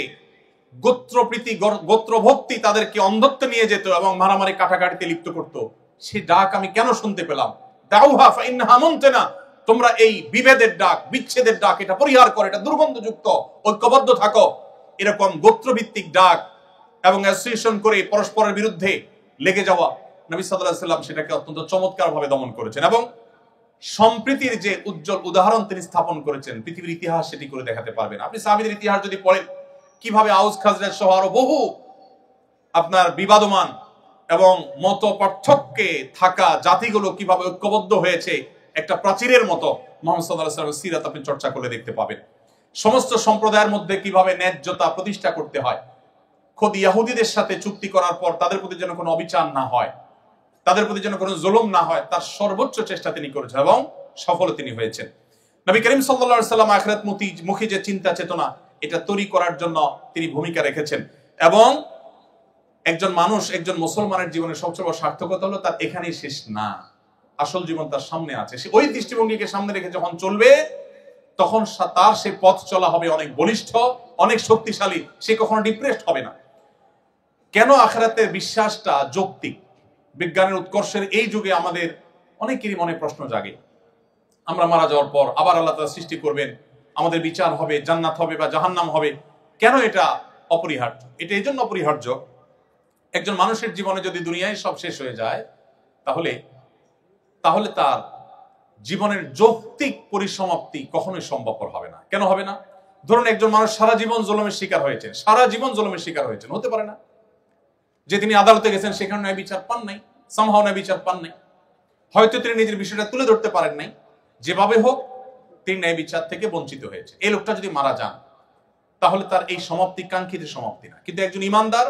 গোত্রপ্রীতি, গোত্রভক্তি তাদেরকে অন্ধত্ব নিয়ে যেত এবং মারামারি কাটাকাটিতে লিপ্ত করত, সেই ডাক আমি কেন শুনতে পেলাম? দাউহা ফাইন্নাহা মুনতিনা, তোমরা এই বিভেদের ডাক, বিচ্ছেদের ডাক, এটা পরিহার করো, এটা দুর্গন্ধযুক্ত, ঐক্যবদ্ধ থাকো। এরকম গোত্রভিত্তিক ডাক এবং অ্যাসোসিয়েশন করে পরস্পরের বিরুদ্ধে লেগে যাওয়া, নবী সাল্লাল্লাহু আলাইহি ওয়াসাল্লাম সেটাকে অত্যন্ত চমৎকার ভাবে দমন করেছেন এবং সম্প্রীতির যে উজ্জ্বল উদাহরণ তিনি স্থাপন করেছেন, পৃথিবীর ইতিহাস সেটি করে দেখাতে পারবেন। আপনি সাহাবীদের ইতিহাস যদি পড়েন, কিভাবে আউস খাজরাজ সহ আরো বহু আপনার বিবাদমান এবং মত পার্থক্যে থাকা জাতিগুলো কিভাবে ঐক্যবদ্ধ হয়েছে একটা প্রাচীরের মতো, মুহাম্মদ সাল্লাল্লাহু আলাইহি ওয়াসাল্লামের সিরাত আপনি চর্চা করে দেখতে পাবেন। সমস্ত সম্প্রদায়ের মধ্যে কিভাবে ন্যায্যতা প্রতিষ্ঠা করতে হয়, খোদ ইহুদিদের সাথে চুক্তি করার পর তাদের প্রতি যেন কোনো অবিচার না হয়, তাদের প্রতি যেন কোনো জুলুম না হয়, তার সর্বোচ্চ চেষ্টা তিনি করেছেন এবং সফল তিনি হয়েছেন। নবী করিম সাল্লাল্লাহু আলাইহি ওয়াসাল্লাম আখিরাত মুখী যে চিন্তা চেতনা, এটা তৈরি করার জন্য তিনি ভূমিকা রেখেছেন। এবং একজন মানুষ, একজন মুসলমানের জীবনের সবচেয়ে বড় সার্থকতা হলো তার এখানেই শেষ না, আসল জীবন তার সামনে আছে। সে ওই দৃষ্টিভঙ্গিকে সামনে রেখে যখন চলবে, তখন তার সে পথ চলা হবে অনেক বলিষ্ঠ, অনেক শক্তিশালী, সে কখনো ডিপ্রেসড হবে না। কেন আখিরাতের বিশ্বাসটা যৌক্তিক? বিজ্ঞানের উৎকর্ষের এই যুগে আমাদের অনেকেরই মনে প্রশ্ন জাগে, আমরা মারা যাওয়ার পর আবার আল্লাহ তাআলা সৃষ্টি করবেন, আমাদের বিচার হবে, জান্নাত হবে বা জাহান্নাম হবে। কেন এটা অপরিহার্য? এটা এই জন্য অপরিহার্য, একজন মানুষের জীবনে যদি দুনিয়ায় সব শেষ হয়ে যায়, তাহলে তাহলে তার জীবনের যৌক্তিক পরিসমাপ্তি কখনোই সম্ভবপর হবে না। কেন হবে না? ধরুন একজন মানুষ সারা জীবন জুলুমের শিকার হয়েছেন, সারা জীবন জুলুমের শিকার হয়েছেন, হতে পারে না যে তিনি আদালতে গেছেন সেখানে ন্যায় বিচার পান নাই, সামহাও ন্যায় বিচার পান নাই, হয়তো তিনি নিজের বিষয়টা তুলে ধরতে পারেন নাই, যেভাবে হোক তিনি ন্যায় বিচার থেকে বঞ্চিত হয়েছে। এই লোকটা যদি মারা যান তাহলে তার এই সমাপ্তি কাঙ্ক্ষিত সমাপ্তি না। কিন্তু একজন ইমানদার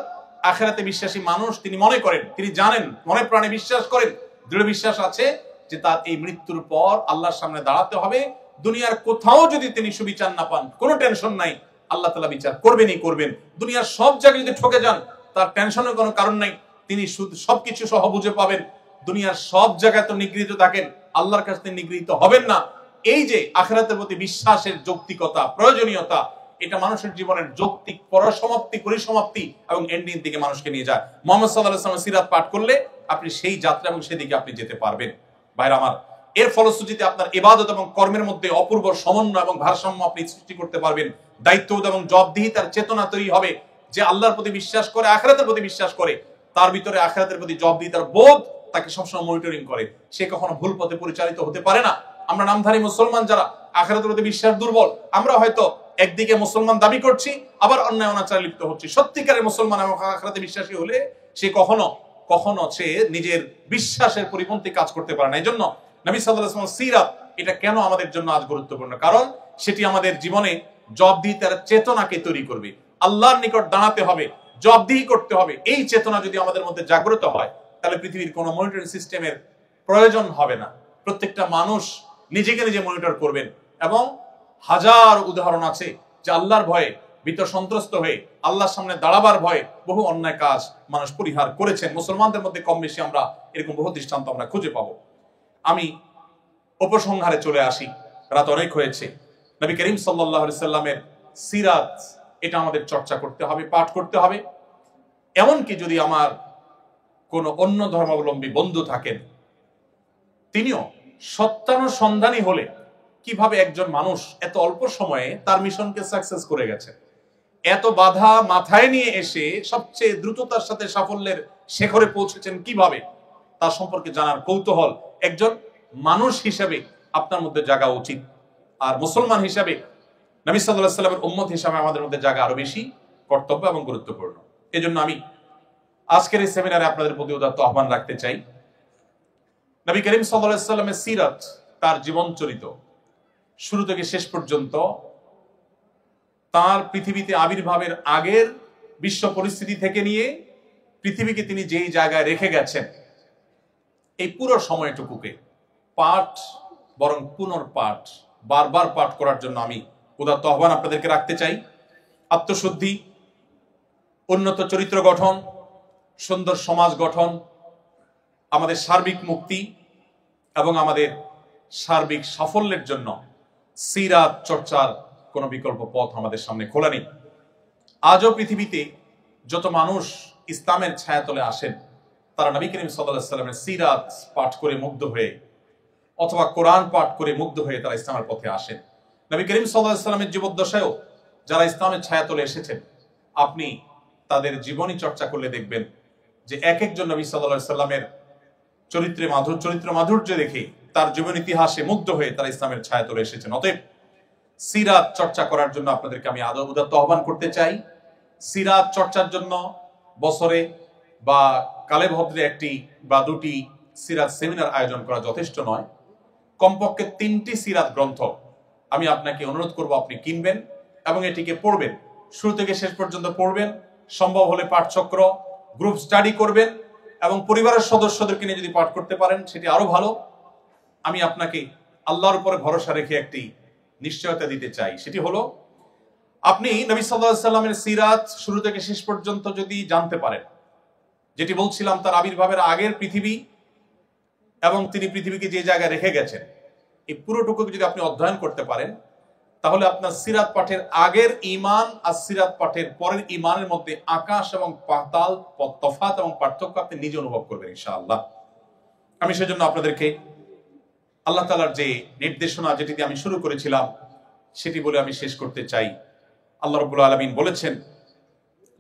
আখিরাতে বিশ্বাসী মানুষ, তিনি মনে করেন, তিনি জানেন, মনে প্রাণে বিশ্বাস করেন, দৃঢ় বিশ্বাস আছে যে তার এই মৃত্যুর পর আল্লাহর সামনে দাঁড়াতে হবে। দুনিয়ার কোথাও যদি তিনি সুবিচার না পান, কোনো টেনশন নাই, আল্লাহ তাআলা বিচার করবেনই করবেন। দুনিয়ার সব জায়গায় যদি ঠকে যান, তার টেনশনের কোনো কারণ নাই, তিনি সবকিছু সহ বুঝে পাবেন। দুনিয়ার সব জায়গায় তো নিগৃহীত থাকেন, আল্লাহর কাছে তিনি নিগৃহীত হবেন না। এই যে আখিরাতের প্রতি বিশ্বাসের যৌক্তিকতা, প্রয়োজনীয়তা, এটা মানুষের জীবনের যৌক্তিক পরিসমাপ্তি, পরিসমাপ্তি এবং এন্ডিং দিকে মানুষকে নিয়ে যায়। মুহাম্মদ সাল্লাল্লাহু আলাইহি ওয়াসাল্লামের সিরাত পাঠ করলে আপনি সেই যাত্রা এবং সেদিকে আপনি যেতে পারবেন। ভাইরা আমার, এর ফলশ্রুতিতে আপনার ইবাদত এবং কর্মের মধ্যে অপূর্ব সমন্বয় এবং ভারসাম্য আপনি সৃষ্টি করতে পারবেন। দায়িত্ববোধ এবং জবাবদিহিতার চেতনা তৈরি হবে। যে আল্লাহর প্রতি বিশ্বাস করে, আখিরাতের প্রতি বিশ্বাস করে, তার ভিতরে আখিরাতের প্রতি জবাবদিহিতার বোধ তাকে সবসময় মনিটরিং করে। সে কখনো ভুল পথে পরিচালিত হতে পারে না। আমরা নামধারী মুসলমান যারা আখিরাতের প্রতি বিশ্বাস দুর্বল, আমরা হয়তো একদিকে মুসলমান দাবি করছি, আবার অন্যায় অনাচারে লিপ্ত হচ্ছি। সত্যিকারের মুসলমান এবং আখিরাতে বিশ্বাসী হলে সে কখনো সে নিজের বিশ্বাসের পরিপন্থী কাজ করতে পারে না। এই জন্য নবী সাল্লাল্লাহু আলাইহি ওয়াসাল্লাম সিরাত, এটা কেন আমাদের জন্য আজ গুরুত্বপূর্ণ? কারণ সেটি আমাদের জীবনে জবাবদিহিতার চেতনাকে তৈরি করবে। আল্লাহর নিকট দাঁড়াতে হবে, জবাবদিহি করতে হবে। এই চেতনা যদি আমাদের মধ্যে জাগ্রত হয়, তাহলে পৃথিবীর কোনো মনিটরিং সিস্টেমের প্রয়োজন হবে না। প্রত্যেকটা মানুষ নিজেকে নিজে মনিটর করবেন। এবং হাজার উদাহরণ আছে যে আল্লাহর ভয়ে ভীত সন্ত্রস্ত হয়ে আল্লাহর সামনে দাঁড়াবার ভয়ে বহু অন্যায় কাজ মানুষ পরিহার করেছেন। মুসলমানদের মধ্যে কম বেশি আমরা এরকম বহু দৃষ্টান্ত আমরা খুঁজে পাবো। আমি উপসংহারে চলে আসি, রাত অনেক হয়েছে। নবী করিম সাল্লাল্লাহু আলাইহি সাল্লামের সিরাত, এটা আমাদের চর্চা করতে হবে, পাঠ করতে হবে। এমনকি যদি আমার কোনো অন্য ধর্মাবলম্বী বন্ধু থাকেন, তিনিও সত্যানুসন্ধানী হলে কিভাবে একজন মানুষ এত অল্প সময়ে তার মিশনকে সাকসেস করে গেছে, এত বাধা মাথায় নিয়ে এসে সবচেয়ে দ্রুততার সাথে সাফল্যের শেখরে পৌঁছেছেন কিভাবে, তার সম্পর্কে জানার কৌতূহল একজন মানুষ হিসেবে আপনার মধ্যে জাগা উচিত। আর মুসলমান হিসাবে, নবী সাল্লাল্লাহু আলাইহি ওয়াসাল্লামের উম্মত হিসাবে আমাদের মধ্যে জাগা আরো বেশি কর্তব্য এবং গুরুত্বপূর্ণ। এজন্য আমি আজকের এই সেমিনারে আপনাদের প্রতি উদাত্ত আহ্বান রাখতে চাই। নবী করিম সাল্লাল্লাহু আলাইহি ওয়াসাল্লামের সিরাত, তার জীবন চরিত শুরু থেকে শেষ পর্যন্ত, তার পৃথিবীতে আবির্ভাবের আগের বিশ্ব পরিস্থিতি থেকে নিয়ে পৃথিবীকে তিনি যেই জায়গায় রেখে গেছেন, এই পুরো সময়টুকুকে পাঠ বরং পুনর্পাঠ, বারবার পাঠ করার জন্য আমি উদাত্ত আহ্বান আপনাদেরকে রাখতে চাই। আত্মশুদ্ধি, উন্নত চরিত্র গঠন, সুন্দর সমাজ গঠন, আমাদের সার্বিক মুক্তি এবং আমাদের সার্বিক সাফল্যের জন্য সিরাত চর্চার কোনো বিকল্প পথ আমাদের সামনে খোলা নেই। আজও পৃথিবীতে যত মানুষ ইসলামের ছায়াতলে আসেন, তারা নবী করিম সাল্লাল্লাহু আলাইহি ওয়াসাল্লামের সিরাত পাঠ করে মুগ্ধ হয়ে অথবা কোরআন পাঠ করে মুগ্ধ হয়ে তারা ইসলামের পথে আসেন। নবী করিম সাল্লাল্লাহু আলাইহি ওয়াসাল্লামের জীবদ্দশায়ও যারা ইসলামের ছায়াতলে এসেছেন, আপনি তাদের জীবনী চর্চা করলে দেখবেন যে এক একজন নবী সাল্লাল্লাহু আলাইহি ওয়াসাল্লামের চরিত্র মাধুর্য দেখে, তার জীবন ইতিহাসে মুগ্ধ হয়ে তারা ইসলামের ছায়াতলে এসেছেন। অতএব সিরাত চর্চা করার জন্য আপনাদেরকে আমি উদাত্ত আহ্বান করতে চাই। সিরাত চর্চার জন্য বছরে বা কালে ভদ্রে একটি বা দুটি সিরাত সেমিনার আয়োজন করা যথেষ্ট নয়। কমপক্ষে 3টি সিরাত গ্রন্থ আমি আপনাকে অনুরোধ করব আপনি কিনবেন এবং এটিকে পড়বেন, শুরু থেকে শেষ পর্যন্ত পড়বেন। সম্ভব হলে পাঠচক্র, গ্রুপ স্টাডি করবেন এবং পরিবারের সদস্যদেরকে নিয়ে যদি পাঠ করতে পারেন সেটি আরো ভালো। আমি আপনাকে আল্লাহর উপরে ভরসা রেখে একটি নিশ্চয়তা দিতে চাই, সেটি হলো আপনি নবী সাল্লাল্লাহু আলাইহি ওয়াসাল্লামের সিরাত শুরু থেকে শেষ পর্যন্ত যদি জানতে পারেন, যেটি বলছিলাম তার আবির্ভাবের আগের পৃথিবী এবং তিনি পৃথিবীকে যে জায়গায় রেখে গেছেন, এই পুরোটুকুকে যদি আপনি অধ্যয়ন করতে পারেন, তাহলে আপনার সিরাত পাঠের আগের ঈমান আর সিরাত পাঠের পরের ঈমানের মধ্যে আকাশ এবং পাতাল তফাত এবং পার্থক্য আপনি নিজে অনুভব করবেন ইনশাআল্লাহ। আমি সেজন্য আপনাদেরকে আল্লাহ তাআলার যে নির্দেশনা, যেটিতে আমি শুরু করেছিলাম, সেটি বলে আমি শেষ করতে চাই। আল্লাহ রাব্বুল আলামিন বলেছেন,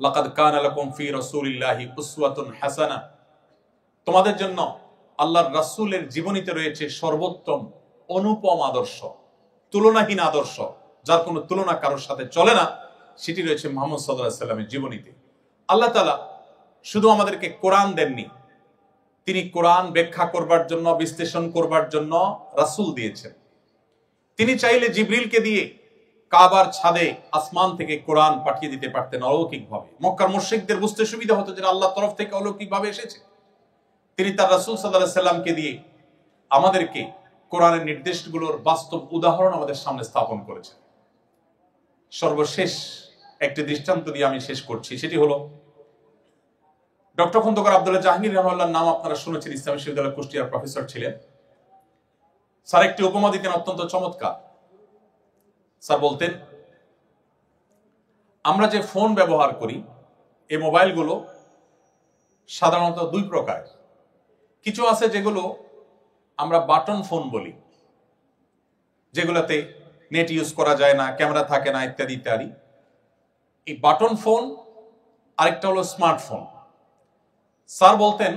লাকাদ কানা লাকুম ফি রাসূলিল্লাহি উসওয়াতুন হাসানাহ, তোমাদের জন্য আল্লাহর রাসূলের জীবনীতে রয়েছে সর্বোত্তম অনুপম আদর্শ, তুলনাহীন আদর্শ, যার কোনো তুলনা কারোর সাথে চলে না। সেটি রয়েছে মুহাম্মদ সাল্লাল্লাহু আলাইহি ওয়াসাল্লামের জীবনীতে। আল্লাহ তাআলা শুধু আমাদেরকে কোরআন দেননি, তিনি কোরআন ব্যাখ্যা করবার জন্য, বিশ্লেষণ করবার জন্য রাসূল দিয়েছেন। তিনি চাইলে জিবরিলকে দিয়ে কাবার ছাদে আসমান থেকে কোরআন পাঠিয়ে দিতে পারতেন অলৌকিকভাবে। মক্কার মুশরিকদের বুঝতে সুবিধা হতো যে আল্লাহর তরফ থেকে অলৌকিকভাবে এসেছে। তিনি তার রাসূল সাল্লাল্লাহু আলাইহি সাল্লামকে দিয়ে আমাদেরকে কোরআনের নির্দেশগুলোর বাস্তব উদাহরণ আমাদের সামনে স্থাপন করেছেন। সর্বশেষ একটি দৃষ্টান্ত দিয়ে আমি শেষ করছি, সেটি হলো ডক্টর খন্দকার আব্দুল্লাহ জাহাঙ্গীর রহমাতুল্লাহর নাম আপনারা শুনেছেন, ইসলামী বিশ্ববিদ্যালয়ের কুষ্টিয়ার প্রফেসর ছিলেন। স্যার একটি উপমা দিতেন অত্যন্ত চমৎকার। স্যার বলতেন, আমরা যে ফোন ব্যবহার করি, এই মোবাইলগুলো সাধারণত দুই প্রকার। কিছু আছে যেগুলো আমরা বাটন ফোন বলি, যেগুলোতে নেট ইউজ করা যায় না, ক্যামেরা থাকে না, ইত্যাদি ইত্যাদি। এই বাটন ফোন। আরেকটা হলো স্মার্টফোন। স্যার বলতেন,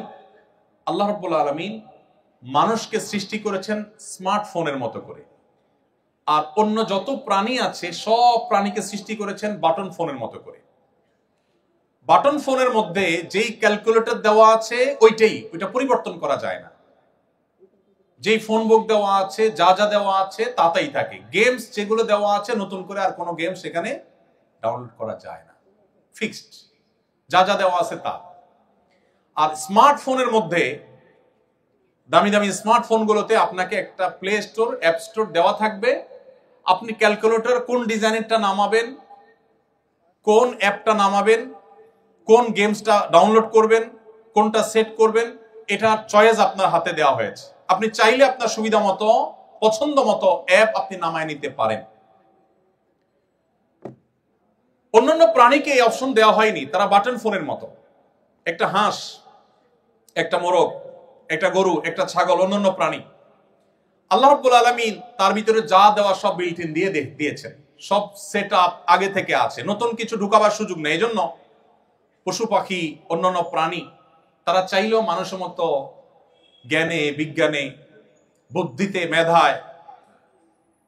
আল্লাহ রাব্বুল আলামিন মানুষকে সৃষ্টি করেছেন স্মার্টফোনের মতো করে, আর অন্য যত প্রাণী আছে সব প্রাণীকে সৃষ্টি করেছেন বাটন ফোনের মতো করে। বাটন ফোনের মধ্যে যেই ক্যালকুলেটর দেওয়া আছে ওইটা পরিবর্তন করা যায় না। যেই ফোন বুক দেওয়া আছে, যা যা দেওয়া আছে তাতেই থাকে। গেমস যেগুলো দেওয়া আছে, নতুন করে আর কোনো গেম সেখানে ডাউনলোড করা যায় না, ফিক্সড যা যা দেওয়া আছে তা। আর স্মার্টফোনের মধ্যে, দামি দামি স্মার্টফোনগুলোতে আপনাকে একটা প্লে স্টোর, অ্যাপ স্টোর দেওয়া থাকবে। আপনি ক্যালকুলেটর কোন ডিজাইনেরটা নামাবেন, কোন অ্যাপটা নামাবেন, কোন গেমসটা ডাউনলোড করবেন, কোনটা সেট করবেন, এটার চয়েস আপনার হাতে দেওয়া হয়েছে। আপনি চাইলে আপনার সুবিধা মতো, পছন্দ মতো অ্যাপ আপনি নামায় নিতে পারেন। অন্যান্য প্রাণীকে এই অপশন দেওয়া হয়নি, তারা বাটন ফোনের মতো। একটা হাঁস, একটা মোরগ, একটা গরু, একটা ছাগল, অন্যান্য প্রাণী, আল্লাহ রাব্বুল আলামিন তার ভিতরে যা দেওয়া সব বিল্ট ইন দিয়ে দিয়েছেন, সব সেট আপ আগে থেকে আছে, নতুন কিছু ঢুকাবার সুযোগ নেই। এজন্য পশু পাখি, অন্যান্য প্রাণী তারা চাইলেও মানুষের মতো জ্ঞানে, বিজ্ঞানে, বুদ্ধিতে, মেধায়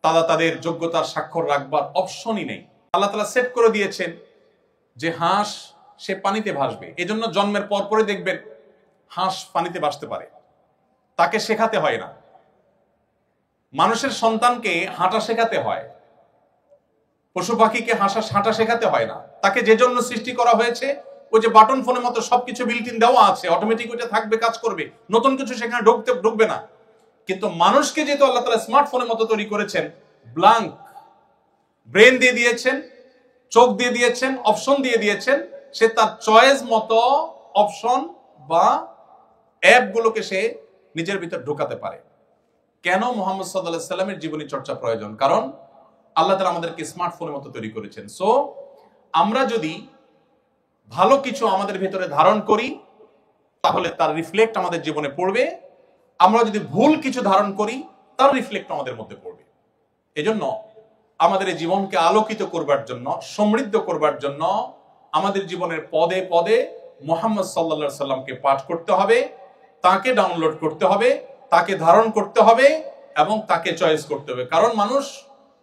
তারা তাদের যোগ্যতার স্বাক্ষর রাখবার অপশনই নেই। আল্লাহ তাআলা সেট করে দিয়েছেন যে হাঁস সে পানিতে ভাসবে। এজন্য জন্মের পরপরই দেখবেন হাঁস পানিতে ভাসতে পারে, তাকে শেখাতে হয় না। মানুষের সন্তানকে হাঁটা শেখাতে হয়, পশু পাখিকে হাঁটা শেখাতে হয় না। তাকে যে জন্য সৃষ্টি করা হয়েছে, ওই যে বাটন ফোনের মতো সবকিছু বিল্ট ইন দেওয়া আছে, অটোমেটিক ওইটা থাকবে, কাজ করবে, নতুন কিছু সেখানে ঢুকবে না। কিন্তু মানুষকে যেহেতু আল্লাহ তাআলা স্মার্টফোনের মতো তৈরি করেছেন, ব্ল্যাঙ্ক ব্রেন দিয়ে দিয়েছেন, চোখ দিয়ে দিয়েছেন, অপশন দিয়ে দিয়েছেন, সে তার চয়েস মতো অপশন বা অ্যাপগুলোকে সে নিজের ভিতর ঢোকাতে পারে। কেন মুহাম্মদ সাল্লাল্লাহু আলাইহি সাল্লামের জীবনী চর্চা প্রয়োজন? কারণ আল্লাহ তাআলা আমাদেরকে স্মার্টফোনের মতো তৈরি করেছেন। সো আমরা যদি ভালো কিছু আমাদের ভিতরে ধারণ করি, তাহলে তার রিফ্লেক্ট আমাদের জীবনে পড়বে। আমরা যদি ভুল কিছু ধারণ করি, তার রিফ্লেক্ট আমাদের মধ্যে পড়বে। এজন্য আমাদের এই জীবনকে আলোকিত করবার জন্য, সমৃদ্ধ করবার জন্য আমাদের জীবনের পদে পদে মুহাম্মদ সাল্লাল্লাহু আলাইহি সাল্লামকে পাঠ করতে হবে, তাকে ডাউনলোড করতে হবে, তাকে ধারণ করতে হবে এবং তাকে চয়েস করতে হবে। কারণ মানুষ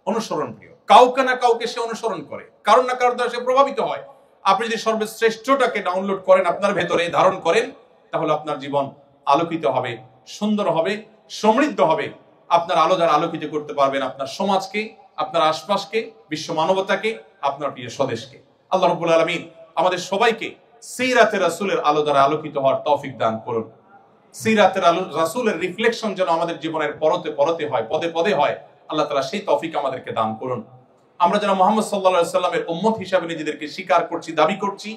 অনুসরণ প্রিয়, কাউকে না কাউকে সে অনুসরণ করে, কারণ না কারণ দ্বারা সে প্রভাবিত হয়। আপনি যদি সর্বশ্রেষ্ঠটাকে ডাউনলোড করেন, আপনার ভেতরে ধারণ করেন, তাহলে আপনার জীবন আলোকিত হবে, সুন্দর হবে, সমৃদ্ধ হবে। আপনার আলো দ্বারা আলোকিত করতে পারবেন আপনার সমাজকে, আপনার আশপাশকে, বিশ্ব মানবতাকে, আপনার প্রিয় স্বদেশকে। আল্লাহ রাব্বুল আলামিন আমাদের সবাইকে সিরাতে রাসূলের আলো দ্বারা আলোকিত হওয়ার তৌফিক দান করুন। সিরাতে রাসূলের রিফ্লেকশন যেন আমাদের জীবনের পরতে পরতে হয়, পদে পদে হয়, আল্লাহ তাআলা সেই তৌফিক আমাদেরকে দান করুন। আমরা যেন মুহাম্মদ সাল্লাল্লাহু আলাইহি সাল্লামের উম্মত হিসেবে নিজেদেরকে স্বীকার করছি, দাবি করছি,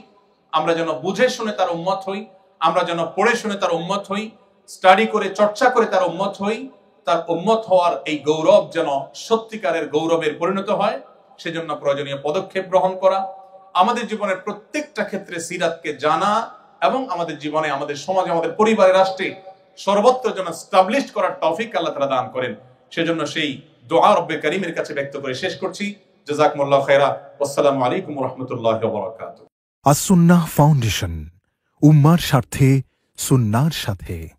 আমরা যেন বুঝে শুনে তার উম্মত হই, আমরা যেন পড়ে শুনে তার উম্মত হই, স্টাডি করে, চর্চা করে তার উম্মত হই। তার উম্মত হওয়ার এই গৌরব যেন সত্যিকারের গৌরবের পরিণত হয়, সেজন্য প্রয়োজনীয় পদক্ষেপ গ্রহণ করা, আমাদের জীবনের প্রত্যেকটা ক্ষেত্রে সিরাতকে জানা এবং আমাদের জীবনে, আমাদের সমাজে, আমাদের পরিবারে, রাষ্ট্রে সর্বত্র যেন এস্টাবলিশ করার তৌফিক আল্লাহ তাআলা দান করেন। সেজন্য সেই দোয়া রব্বে কারীমের কাছে ব্যক্ত করে শেষ করছি। জাযাকুমুল্লাহু খায়রা। আসসালামু আলাইকুম ওয়া রাহমাতুল্লাহি ওয়া বারাকাতুহু। আস-সুন্নাহ ফাউন্ডেশন, উম্মার স্বার্থে সুন্নাহর সাথে।